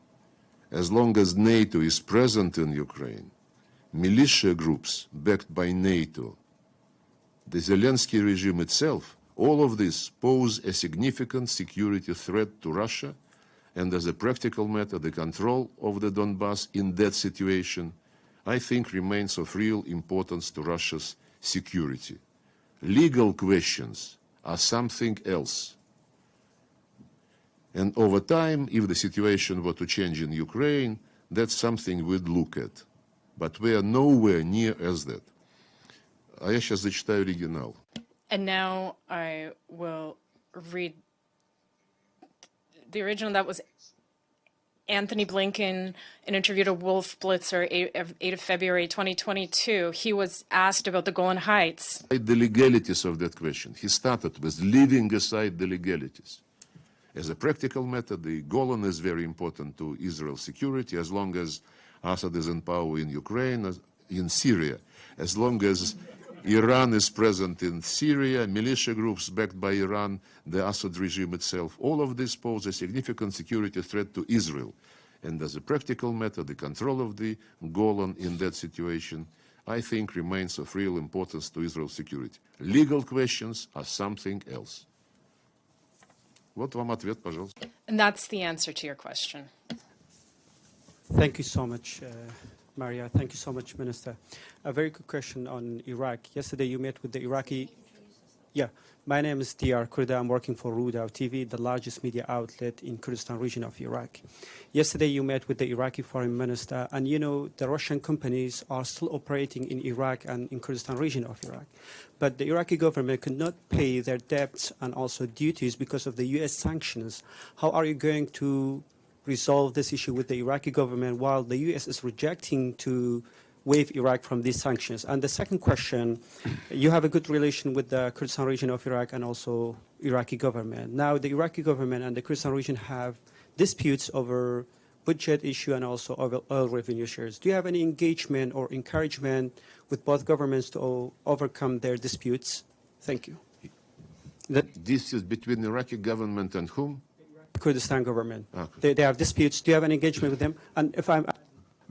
as long as NATO is present in Ukraine, militia groups backed by NATO, the Zelensky regime itself, all of this pose a significant security threat to Russia, and as a practical matter, the control of the Donbas in that situation, I think, remains of real importance to Russia's security. Legal questions are something else. And over time, if the situation were to change in Ukraine, that's something we'd look at. But we are nowhere near as that. А я сейчас зачитаю оригинал. And now I will read the original. That was Anthony Blinken, an interview to Wolf Blitzer, 8 of February 2022. He was asked about the Golan Heights. The legalities of that question. He started with leaving aside the legalities. As a practical matter, the Golan is very important to Israel's security as long as Assad is in power in Ukraine, in Syria. As long as Iran is present in Syria, militia groups backed by Iran, the Assad regime itself, all of this pose a significant security threat to Israel. And as a practical matter, the control of the Golan in that situation, I think, remains of real importance to Israel's security. Legal questions are something else. Вот вам ответ, пожалуйста. And that's the answer to your question. Thank you so much, Maria. Thank you so much, Minister. A very quick question on Iraq. Yesterday you met with the Iraqi... Yeah, my name is Diyar Kurda. I'm working for Rudaw TV, the largest media outlet in Kurdistan region of Iraq. Yesterday you met with the Iraqi foreign minister, and you know the Russian companies are still operating in Iraq and in Kurdistan region of Iraq. But the Iraqi government could not pay their debts and also duties because of the US sanctions. How are you going to resolve this issue with the Iraqi government while the US is rejecting to waive Iraq from these sanctions? And the second question, you have a good relation with the Kurdistan region of Iraq and also Iraqi government. Now the Iraqi government and the Kurdistan region have disputes over budget issue and also over oil revenue shares. Do you have any engagement or encouragement with both governments to overcome their disputes? Thank you. This is between the Iraqi government and whom? Kurdistan government. Okay. They have disputes. Do you have an engagement with them? And if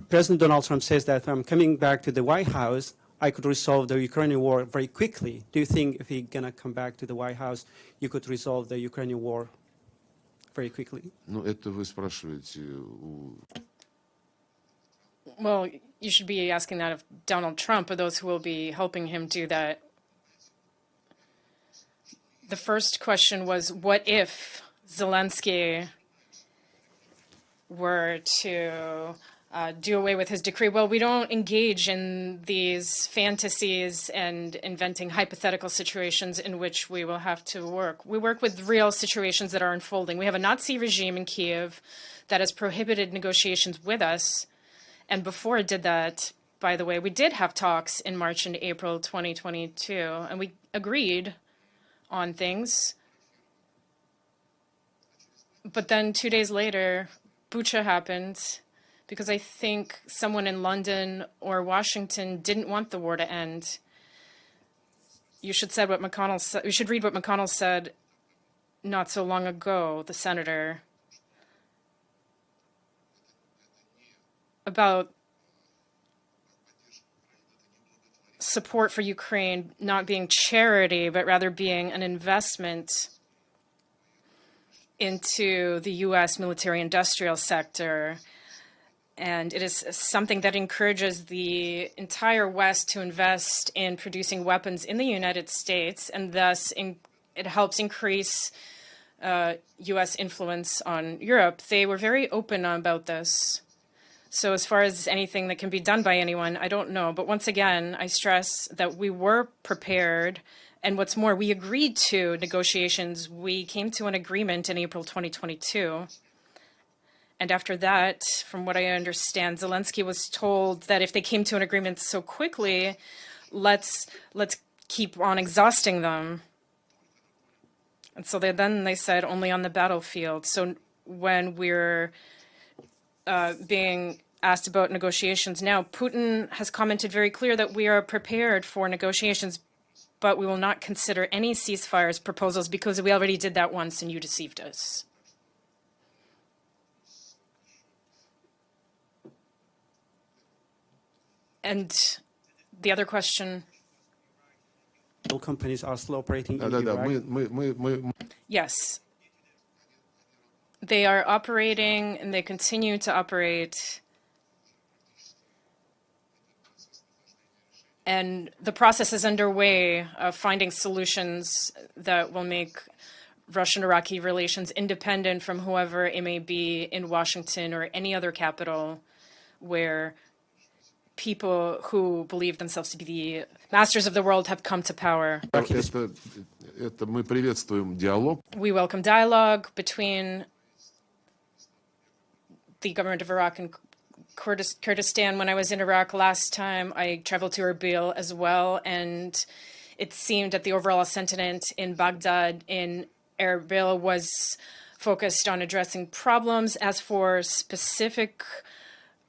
President Donald Trump says that if I'm coming back to the White House, I could resolve the Ukrainian war very quickly. Do you think if he's going to come back to the White House, you could resolve the Ukrainian war very quickly? Ну, это вы спрашиваете у... Well, you should be asking that of Donald Trump or those who will be helping him do that. The first question was, what if Zelensky were to do away with his decree? Well, we don't engage in these fantasies and inventing hypothetical situations in which we will have to work. We work with real situations that are unfolding. We have a Nazi regime in Kiev that has prohibited negotiations with us. And before it did that, by the way, we did have talks in March and April 2022, and we agreed on things. But then 2 days later, Bucha happened, because I think someone in London or Washington didn't want the war to end. You should read what McConnell said not so long ago, the senator, about support for Ukraine not being charity, but rather being an investment into the U.S. military-industrial sector. And it is something that encourages the entire West to invest in producing weapons in the United States, and thus it helps increase U.S. influence on Europe. They were very open about this. So as far as anything that can be done by anyone, I don't know. But once again, I stress that we were prepared. And what's more, we agreed to negotiations. We came to an agreement in April 2022. And after that, from what I understand, Zelensky was told that if they came to an agreement so quickly, let's keep on exhausting them. And so then they said only on the battlefield. So when we're being asked about negotiations now, Putin has commented very clear that we are prepared for negotiations, but we will not consider any ceasefires proposals because we already did that once and you deceived us. And the other question? Companies are still operating in Iraq. Yes. They are operating and they continue to operate. And the process is underway of finding solutions that will make Russian-Iraqi relations independent from whoever it may be in Washington or any other capital where people who believe themselves to be the masters of the world have come to power. Мы приветствуем диалог. We welcome dialogue between the government of Iraq and Kurdistan. When I was in Iraq last time, I traveled to Erbil as well, and it seemed that the overall sentiment in Baghdad, in Erbil, was focused on addressing problems. As for specific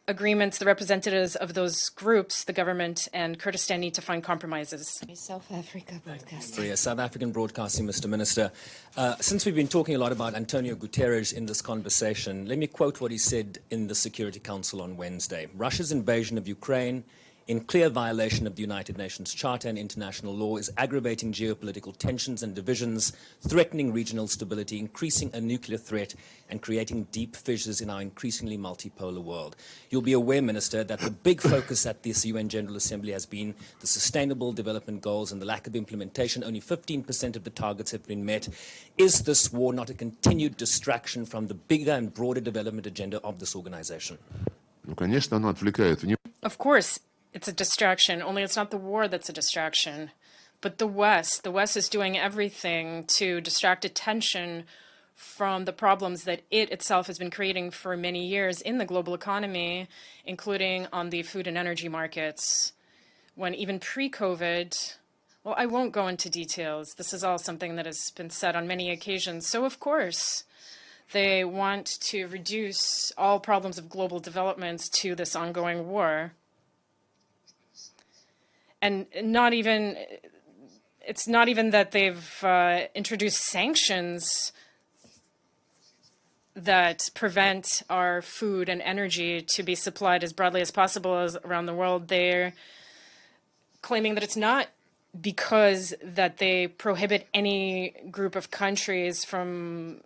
agreements, the representatives of those groups, the government and Kurdistan, need to find compromises. South Africa Broadcasting. South African Broadcasting, Mr. Minister. Since we've been talking a lot about Antonio Guterres in this conversation, let me quote what he said in the Security Council on Wednesday. Russia's invasion of Ukraine in clear violation of the United Nations Charter and international law, is aggravating geopolitical tensions and divisions, threatening regional stability, increasing a nuclear threat, and creating deep fissures in our increasingly multipolar world. You'll be aware, Minister, that the big focus at this UN General Assembly has been the Sustainable Development Goals and the lack of implementation. Only 15% of the targets have been met. Is this war not a continued distraction from the bigger and broader development agenda of this organization? Ну, конечно, оно отвлекает внимание. Of course, it's a distraction, only it's not the war that's a distraction, but the West is doing everything to distract attention from the problems that it itself has been creating for many years in the global economy, including on the food and energy markets. When even pre-COVID, well, I won't go into details. This is all something that has been said on many occasions. So of course, they want to reduce all problems of global development to this ongoing war. And it's not even that they've introduced sanctions that prevent our food and energy to be supplied as broadly as possible around the world. They're claiming that it's not because that they prohibit any group of countries from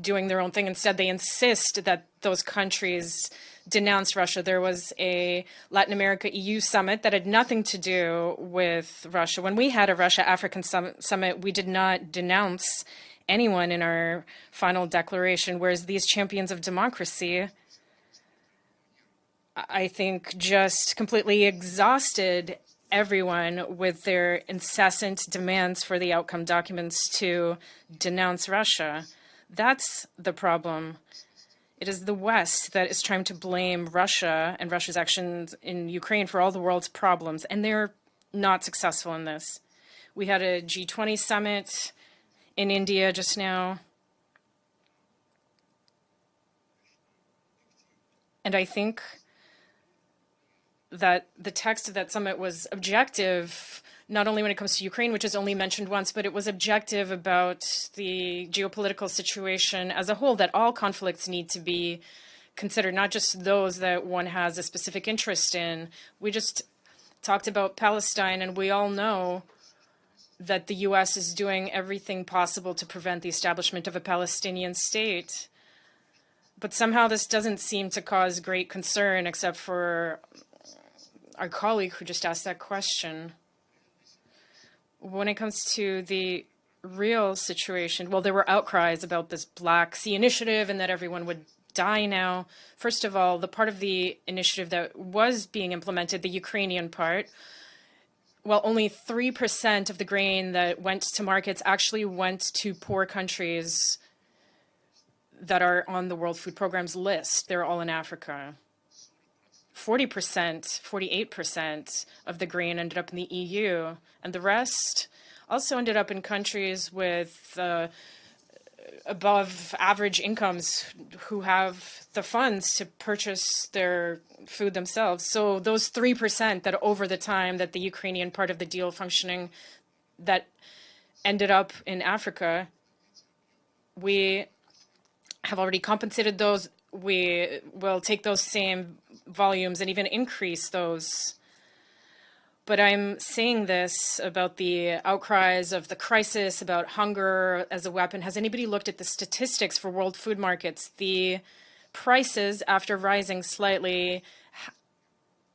doing their own thing. Instead, they insist that those countries denounce Russia. There was a Latin America EU summit that had nothing to do with Russia. When we had a Russia-African summit, we did not denounce anyone in our final declaration, whereas these champions of democracy, I think, just completely exhausted everyone with their incessant demands for the outcome documents to denounce Russia. That's the problem. It is the West that is trying to blame Russia and Russia's actions in Ukraine for all the world's problems, and they're not successful in this. We had a G20 summit in India just now, and I think that the text of that summit was objective, not only when it comes to Ukraine, which is only mentioned once, but it was objective about the geopolitical situation as a whole, that all conflicts need to be considered, not just those that one has a specific interest in. We just talked about Palestine, and we all know that the US is doing everything possible to prevent the establishment of a Palestinian state. But somehow this doesn't seem to cause great concern, except for our colleague who just asked that question. When it comes to the real situation, well, there were outcries about this Black Sea initiative and that everyone would die now. First of all, the part of the initiative that was being implemented, the Ukrainian part, well, only 3% of the grain that went to markets actually went to poor countries that are on the World Food Programme's list. They're all in Africa. 40%, 48% of the grain ended up in the EU, and the rest also ended up in countries with above average incomes who have the funds to purchase their food themselves. So those 3% that over the time that the Ukrainian part of the deal functioning that ended up in Africa, we have already compensated those. We will take those same volumes and even increase those. But I'm saying this about the outcries of the crisis, about hunger as a weapon. Has anybody looked at the statistics for world food markets? The prices, after rising slightly,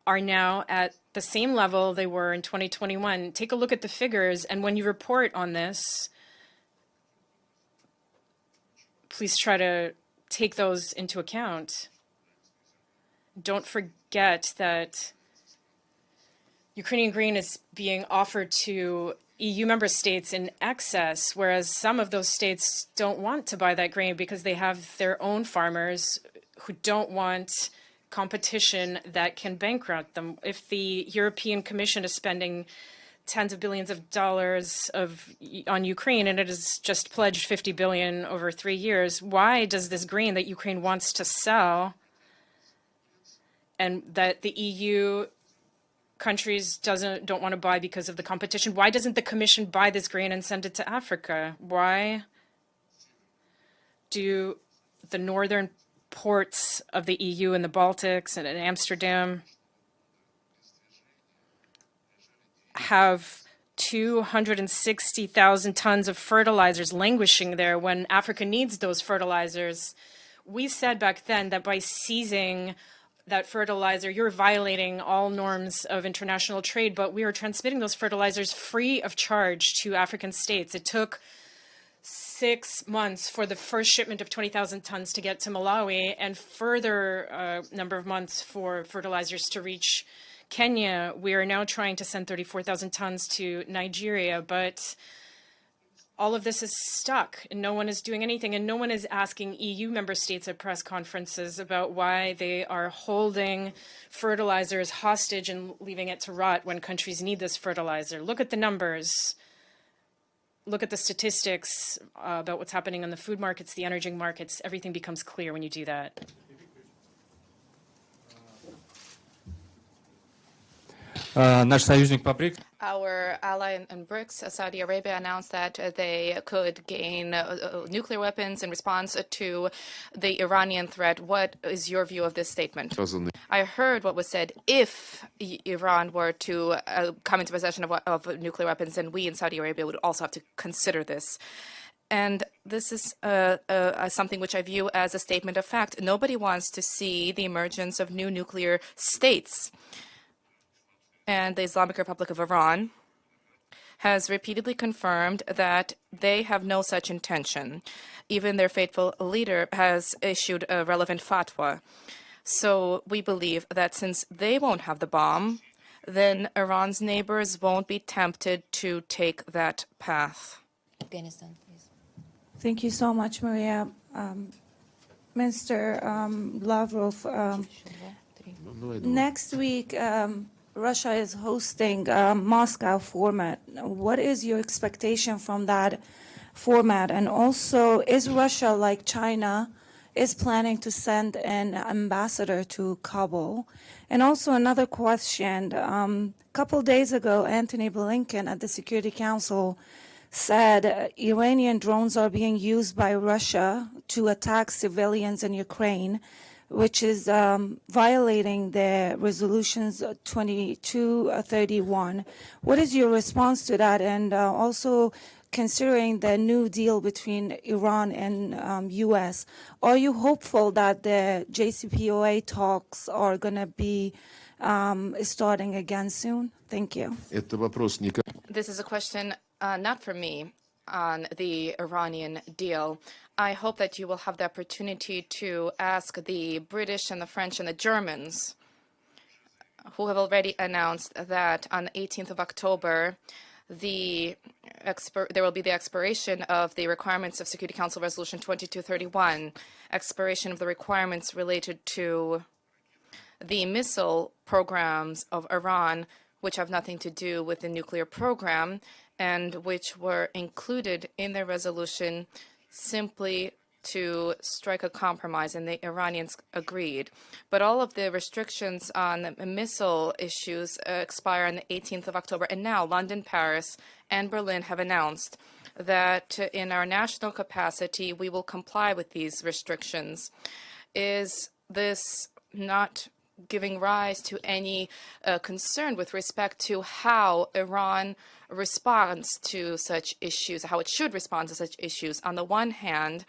are now at the same level they were in 2021. Take a look at the figures, and when you report on this, please try to take those into account. Don't forget that Ukrainian grain is being offered to EU member states in excess, whereas some of those states don't want to buy that grain because they have their own farmers who don't want competition that can bankrupt them. If the European Commission is spending tens of billions of dollars on Ukraine, and it has just pledged 50 billion over 3 years, why does this grain that Ukraine wants to sell and that the EU countries don't want to buy because of the competition, why doesn't the Commission buy this grain and send it to Africa? Why do the northern ports of the EU and the Baltics and in Amsterdam have 260,000 tons of fertilizers languishing there when Africa needs those fertilizers. We said back then that by seizing that fertilizer, you're violating all norms of international trade, but we are transmitting those fertilizers free of charge to African states. It took 6 months for the first shipment of 20,000 tons to get to Malawi, and further number of months for fertilizers to reach Kenya. We are now trying to send 34,000 tons to Nigeria, but all of this is stuck and no one is doing anything, and no one is asking EU member states at press conferences about why they are holding fertilizers hostage and leaving it to rot when countries need this fertilizer. Look at the numbers. Look at the statistics about what's happening on the food markets, the energy markets. Everything becomes clear when you do that. Our ally in BRICS, Saudi Arabia, announced that they could gain nuclear weapons in response to the Iranian threat. What is your view of this statement? I heard what was said. If Iran were to come into possession of nuclear weapons, then we in Saudi Arabia would also have to consider this. And this is something which I view as a statement of fact. Nobody wants to see the emergence of new nuclear states. And the Islamic Republic of Iran has repeatedly confirmed that they have no such intention. Even their faithful leader has issued a relevant fatwa. So we believe that since they won't have the bomb, then Iran's neighbors won't be tempted to take that path. Afghanistan, please. Thank you so much, Maria. Mr. Lavrov, next week, Russia is hosting a Moscow format. What is your expectation from that format? And also, is Russia, like China, is planning to send an ambassador to Kabul? And also another question. A couple days ago, Antony Blinken at the Security Council said Iranian drones are being used by Russia to attack civilians in Ukraine, which is violating the resolutions 2231. What is your response to that? And also considering the new deal between Iran and U.S., are you hopeful that the JCPOA talks are going to be starting again soon? Thank you. This is a question not for me on the Iranian deal. I hope that you will have the opportunity to ask the British and the French and the Germans, who have already announced that on the 18th of October, there will be the expiration of the requirements of Security Council Resolution 2231, expiration of the requirements related to the missile programs of Iran, which have nothing to do with the nuclear program, and which were included in the resolution simply to strike a compromise, and the Iranians agreed. But all of the restrictions on the missile issues expire on the 18th of October. And now London, Paris, and Berlin have announced that in our national capacity, we will comply with these restrictions. Is this not giving rise to any concern with respect to how Iran responds to such issues, how it should respond to such issues? On the one hand,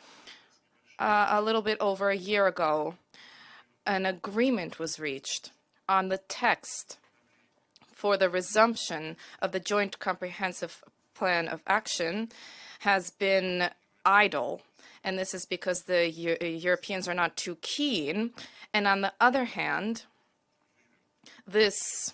a little bit over a year ago, an agreement was reached on the text for the resumption of the Joint Comprehensive Plan of Action has been idle. And this is because the Europeans are not too keen. And on the other hand, this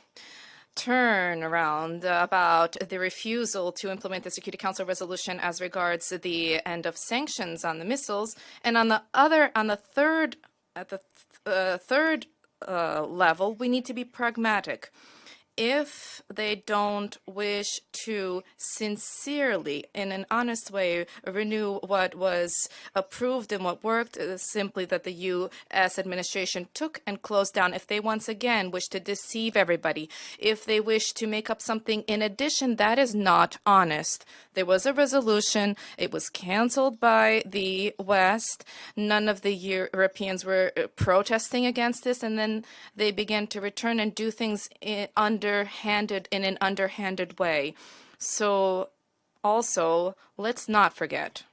turnaround about the refusal to implement the Security Council resolution as regards the end of sanctions on the missiles, and on the third level, we need to be pragmatic. If they don't wish to sincerely, in an honest way, renew what was approved and what worked, simply that the U.S. administration took and closed down, if they once again wish to deceive everybody, if they wish to make up something in addition, that is not honest. There was a resolution. It was canceled by the West. None of the Europeans were protesting against this, and then they began to return and do things under in an underhanded way. So also, let's not forget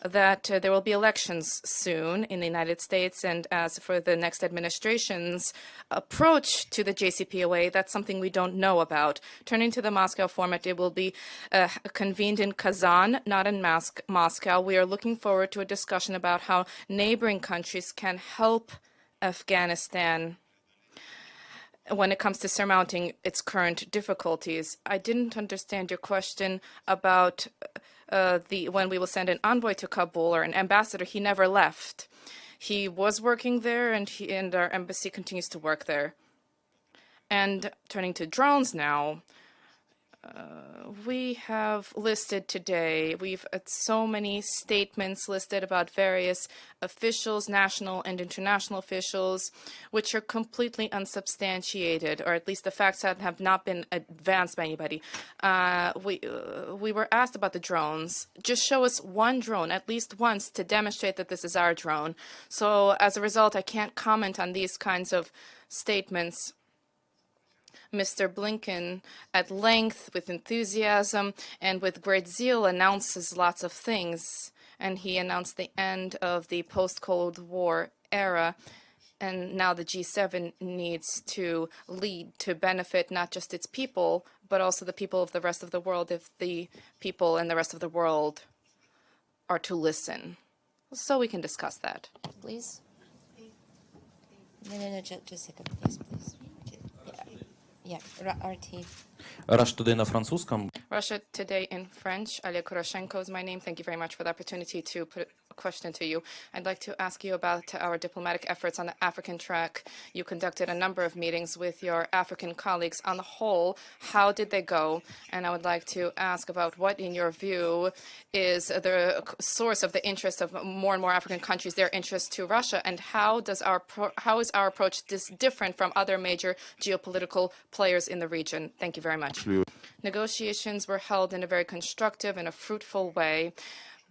that there will be elections soon in the United States, and as for the next administration's approach to the JCPOA, that's something we don't know about. Turning to the Moscow format, it will be convened in Kazan, not in Moscow. We are looking forward to a discussion about how neighboring countries can help Afghanistan when it comes to surmounting its current difficulties. I didn't understand your question about when we will send an envoy to Kabul or an ambassador. He never left. He was working there, and our embassy continues to work there. And turning to drones now, we have listed today, we've had so many statements listed about various officials, national and international officials, which are completely unsubstantiated, or at least the facts have not been advanced by anybody. We were asked about the drones. Just show us one drone, at least once, to demonstrate that this is our drone. So as a result, I can't comment on these kinds of statements. Mr. Blinken, at length, with enthusiasm, and with great zeal, announces lots of things. And he announced the end of the post-Cold War era. And now the G7 needs to lead to benefit not just its people, but also the people of the rest of the world, if the people in the rest of the world are to listen. So we can discuss that. Please. No, just a second, please. Yeah, RT. Russia Today на французском. Russia Today in French. Oleg Kuroshenko is my name. Thank you very much for the opportunity to put a question to you. I'd like to ask you about our diplomatic efforts on the African track. You conducted a number of meetings with your African colleagues. On the whole, how did they go? And I would like to ask about what, in your view, is the source of the interest of more and more African countries, their interest to Russia, and how is our approach different from other major geopolitical players in the region? Thank you very much. Negotiations were held in a very constructive and a fruitful way.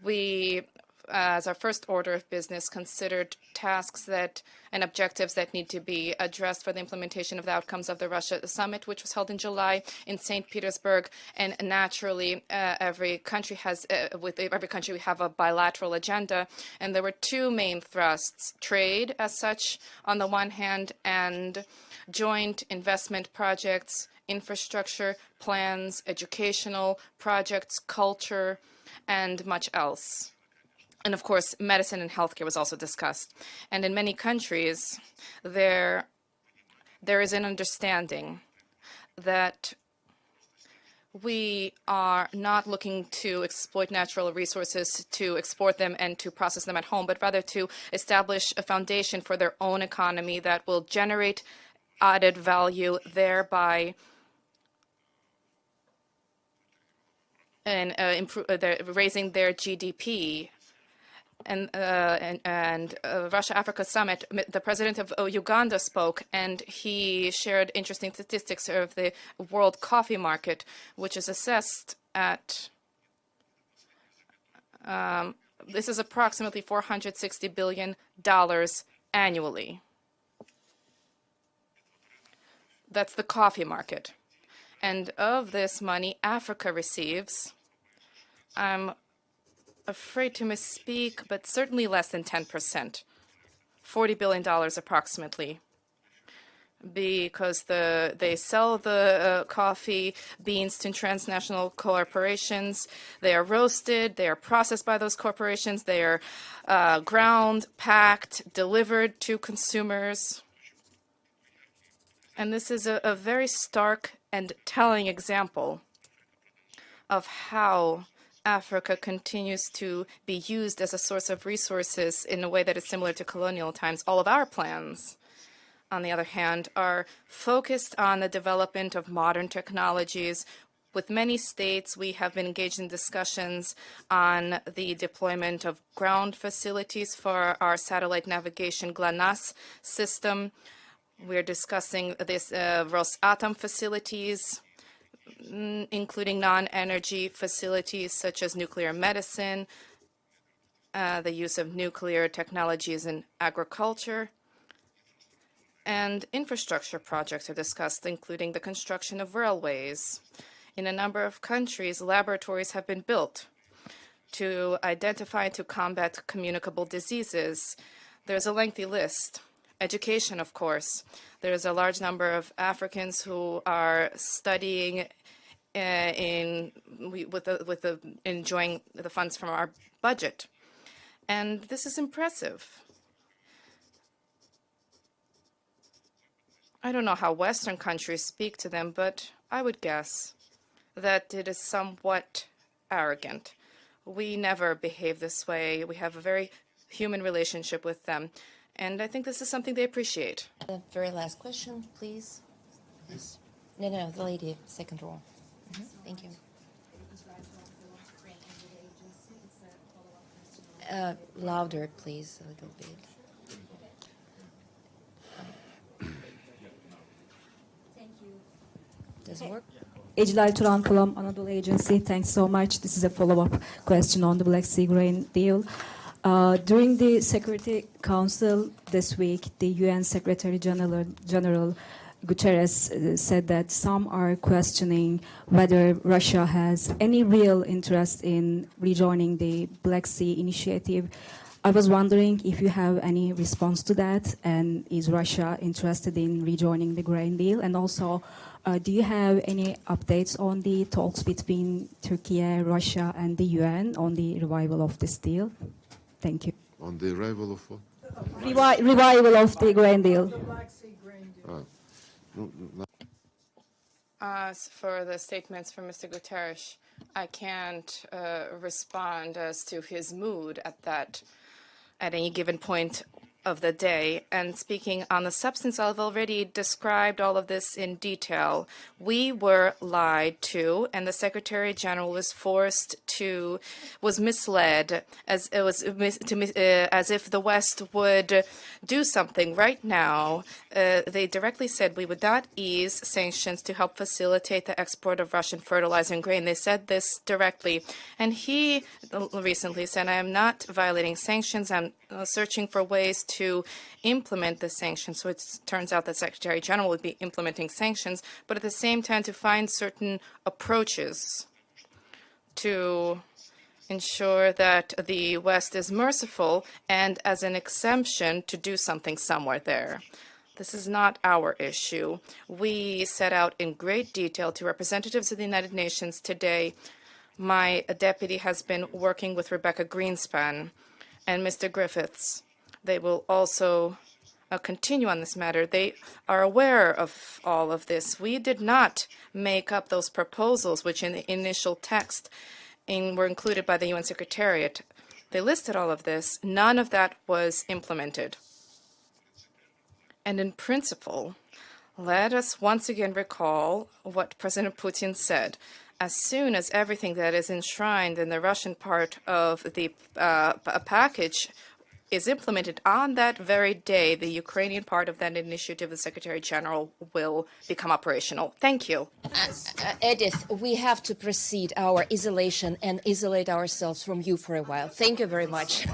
We, as our first order of business, considered tasks and objectives that need to be addressed for the implementation of the outcomes of the Russia summit, which was held in July in St. Petersburg. And naturally, every country has, with every country, we have a bilateral agenda. And there were two main thrusts: trade, as such, on the one hand, and joint investment projects, infrastructure plans, educational projects, culture, and much else. And of course, medicine and healthcare was also discussed. And in many countries, there is an understanding that we are not looking to exploit natural resources to export them and to process them at home, but rather to establish a foundation for their own economy that will generate added value, thereby and raising their GDP. And Russia-Africa Summit, the president of Uganda spoke, and he shared interesting statistics of the world coffee market, which is assessed at, this is approximately $460 billion annually. That's the coffee market. And of this money, Africa receives, I'm afraid to misspeak, but certainly less than 10%, $40 billion approximately, because they sell the coffee beans to transnational corporations. They are roasted, they are processed by those corporations, they are ground, packed, delivered to consumers. And this is a very stark and telling example of how Africa continues to be used as a source of resources in a way that is similar to colonial times. All of our plans, on the other hand, are focused on the development of modern technologies. With many states, we have been engaged in discussions on the deployment of ground facilities for our satellite navigation GLONASS system. We're discussing this Rosatom facilities, including non-energy facilities such as nuclear medicine, the use of nuclear technologies in agriculture. And infrastructure projects are discussed, including the construction of railways. In a number of countries, laboratories have been built to identify and to combat communicable diseases. There's a lengthy list. Education, of course. There's a large number of Africans who are studying enjoying the funds from our budget. And this is impressive. I don't know how Western countries speak to them, but I would guess that it is somewhat arrogant. We never behave this way. We have a very human relationship with them. And I think this is something they appreciate. The very last question, please. Yes. No, the lady, second row. Thank you. Louder, please, a little bit. Thank you. Does it work? Ejlal Turan from Anadolu Agency. Thanks so much. This is a follow-up question on the Black Sea grain deal. During the Security Council this week, the UN Secretary General Guterres said that some are questioning whether Russia has any real interest in rejoining the Black Sea Initiative. I was wondering if you have any response to that, and is Russia interested in rejoining the grain deal? And also, do you have any updates on the talks between Turkey, Russia, and the UN on the revival of this deal? Thank you. On the arrival of what? Revival of the grain deal. As for the statements from Mr. Guterres, I can't respond as to his mood at any given point of the day. And speaking on the substance, I've already described all of this in detail. We were lied to, and the Secretary General was misled as if the West would do something. Right now, they directly said we would not ease sanctions to help facilitate the export of Russian fertilizer and grain. They said this directly. And he recently said, I am not violating sanctions. I'm searching for ways to implement the sanctions. So it turns out that Secretary General would be implementing sanctions, but at the same time to find certain approaches to ensure that the West is merciful and as an exemption to do something somewhere there. This is not our issue. We set out in great detail to representatives of the United Nations today. My deputy has been working with Rebecca Greenspan and Mr. Griffiths. They will also continue on this matter. They are aware of all of this. We did not make up those proposals, which in the initial text were included by the UN Secretariat. They listed all of this. None of that was implemented. And in principle, let us once again recall what President Putin said. As soon as everything that is enshrined in the Russian part of the package is implemented, on that very day, the Ukrainian part of that initiative, the Secretary General, will become operational. Thank you. Edith, we have to proceed our isolation and isolate ourselves from you for a while. Thank you very much.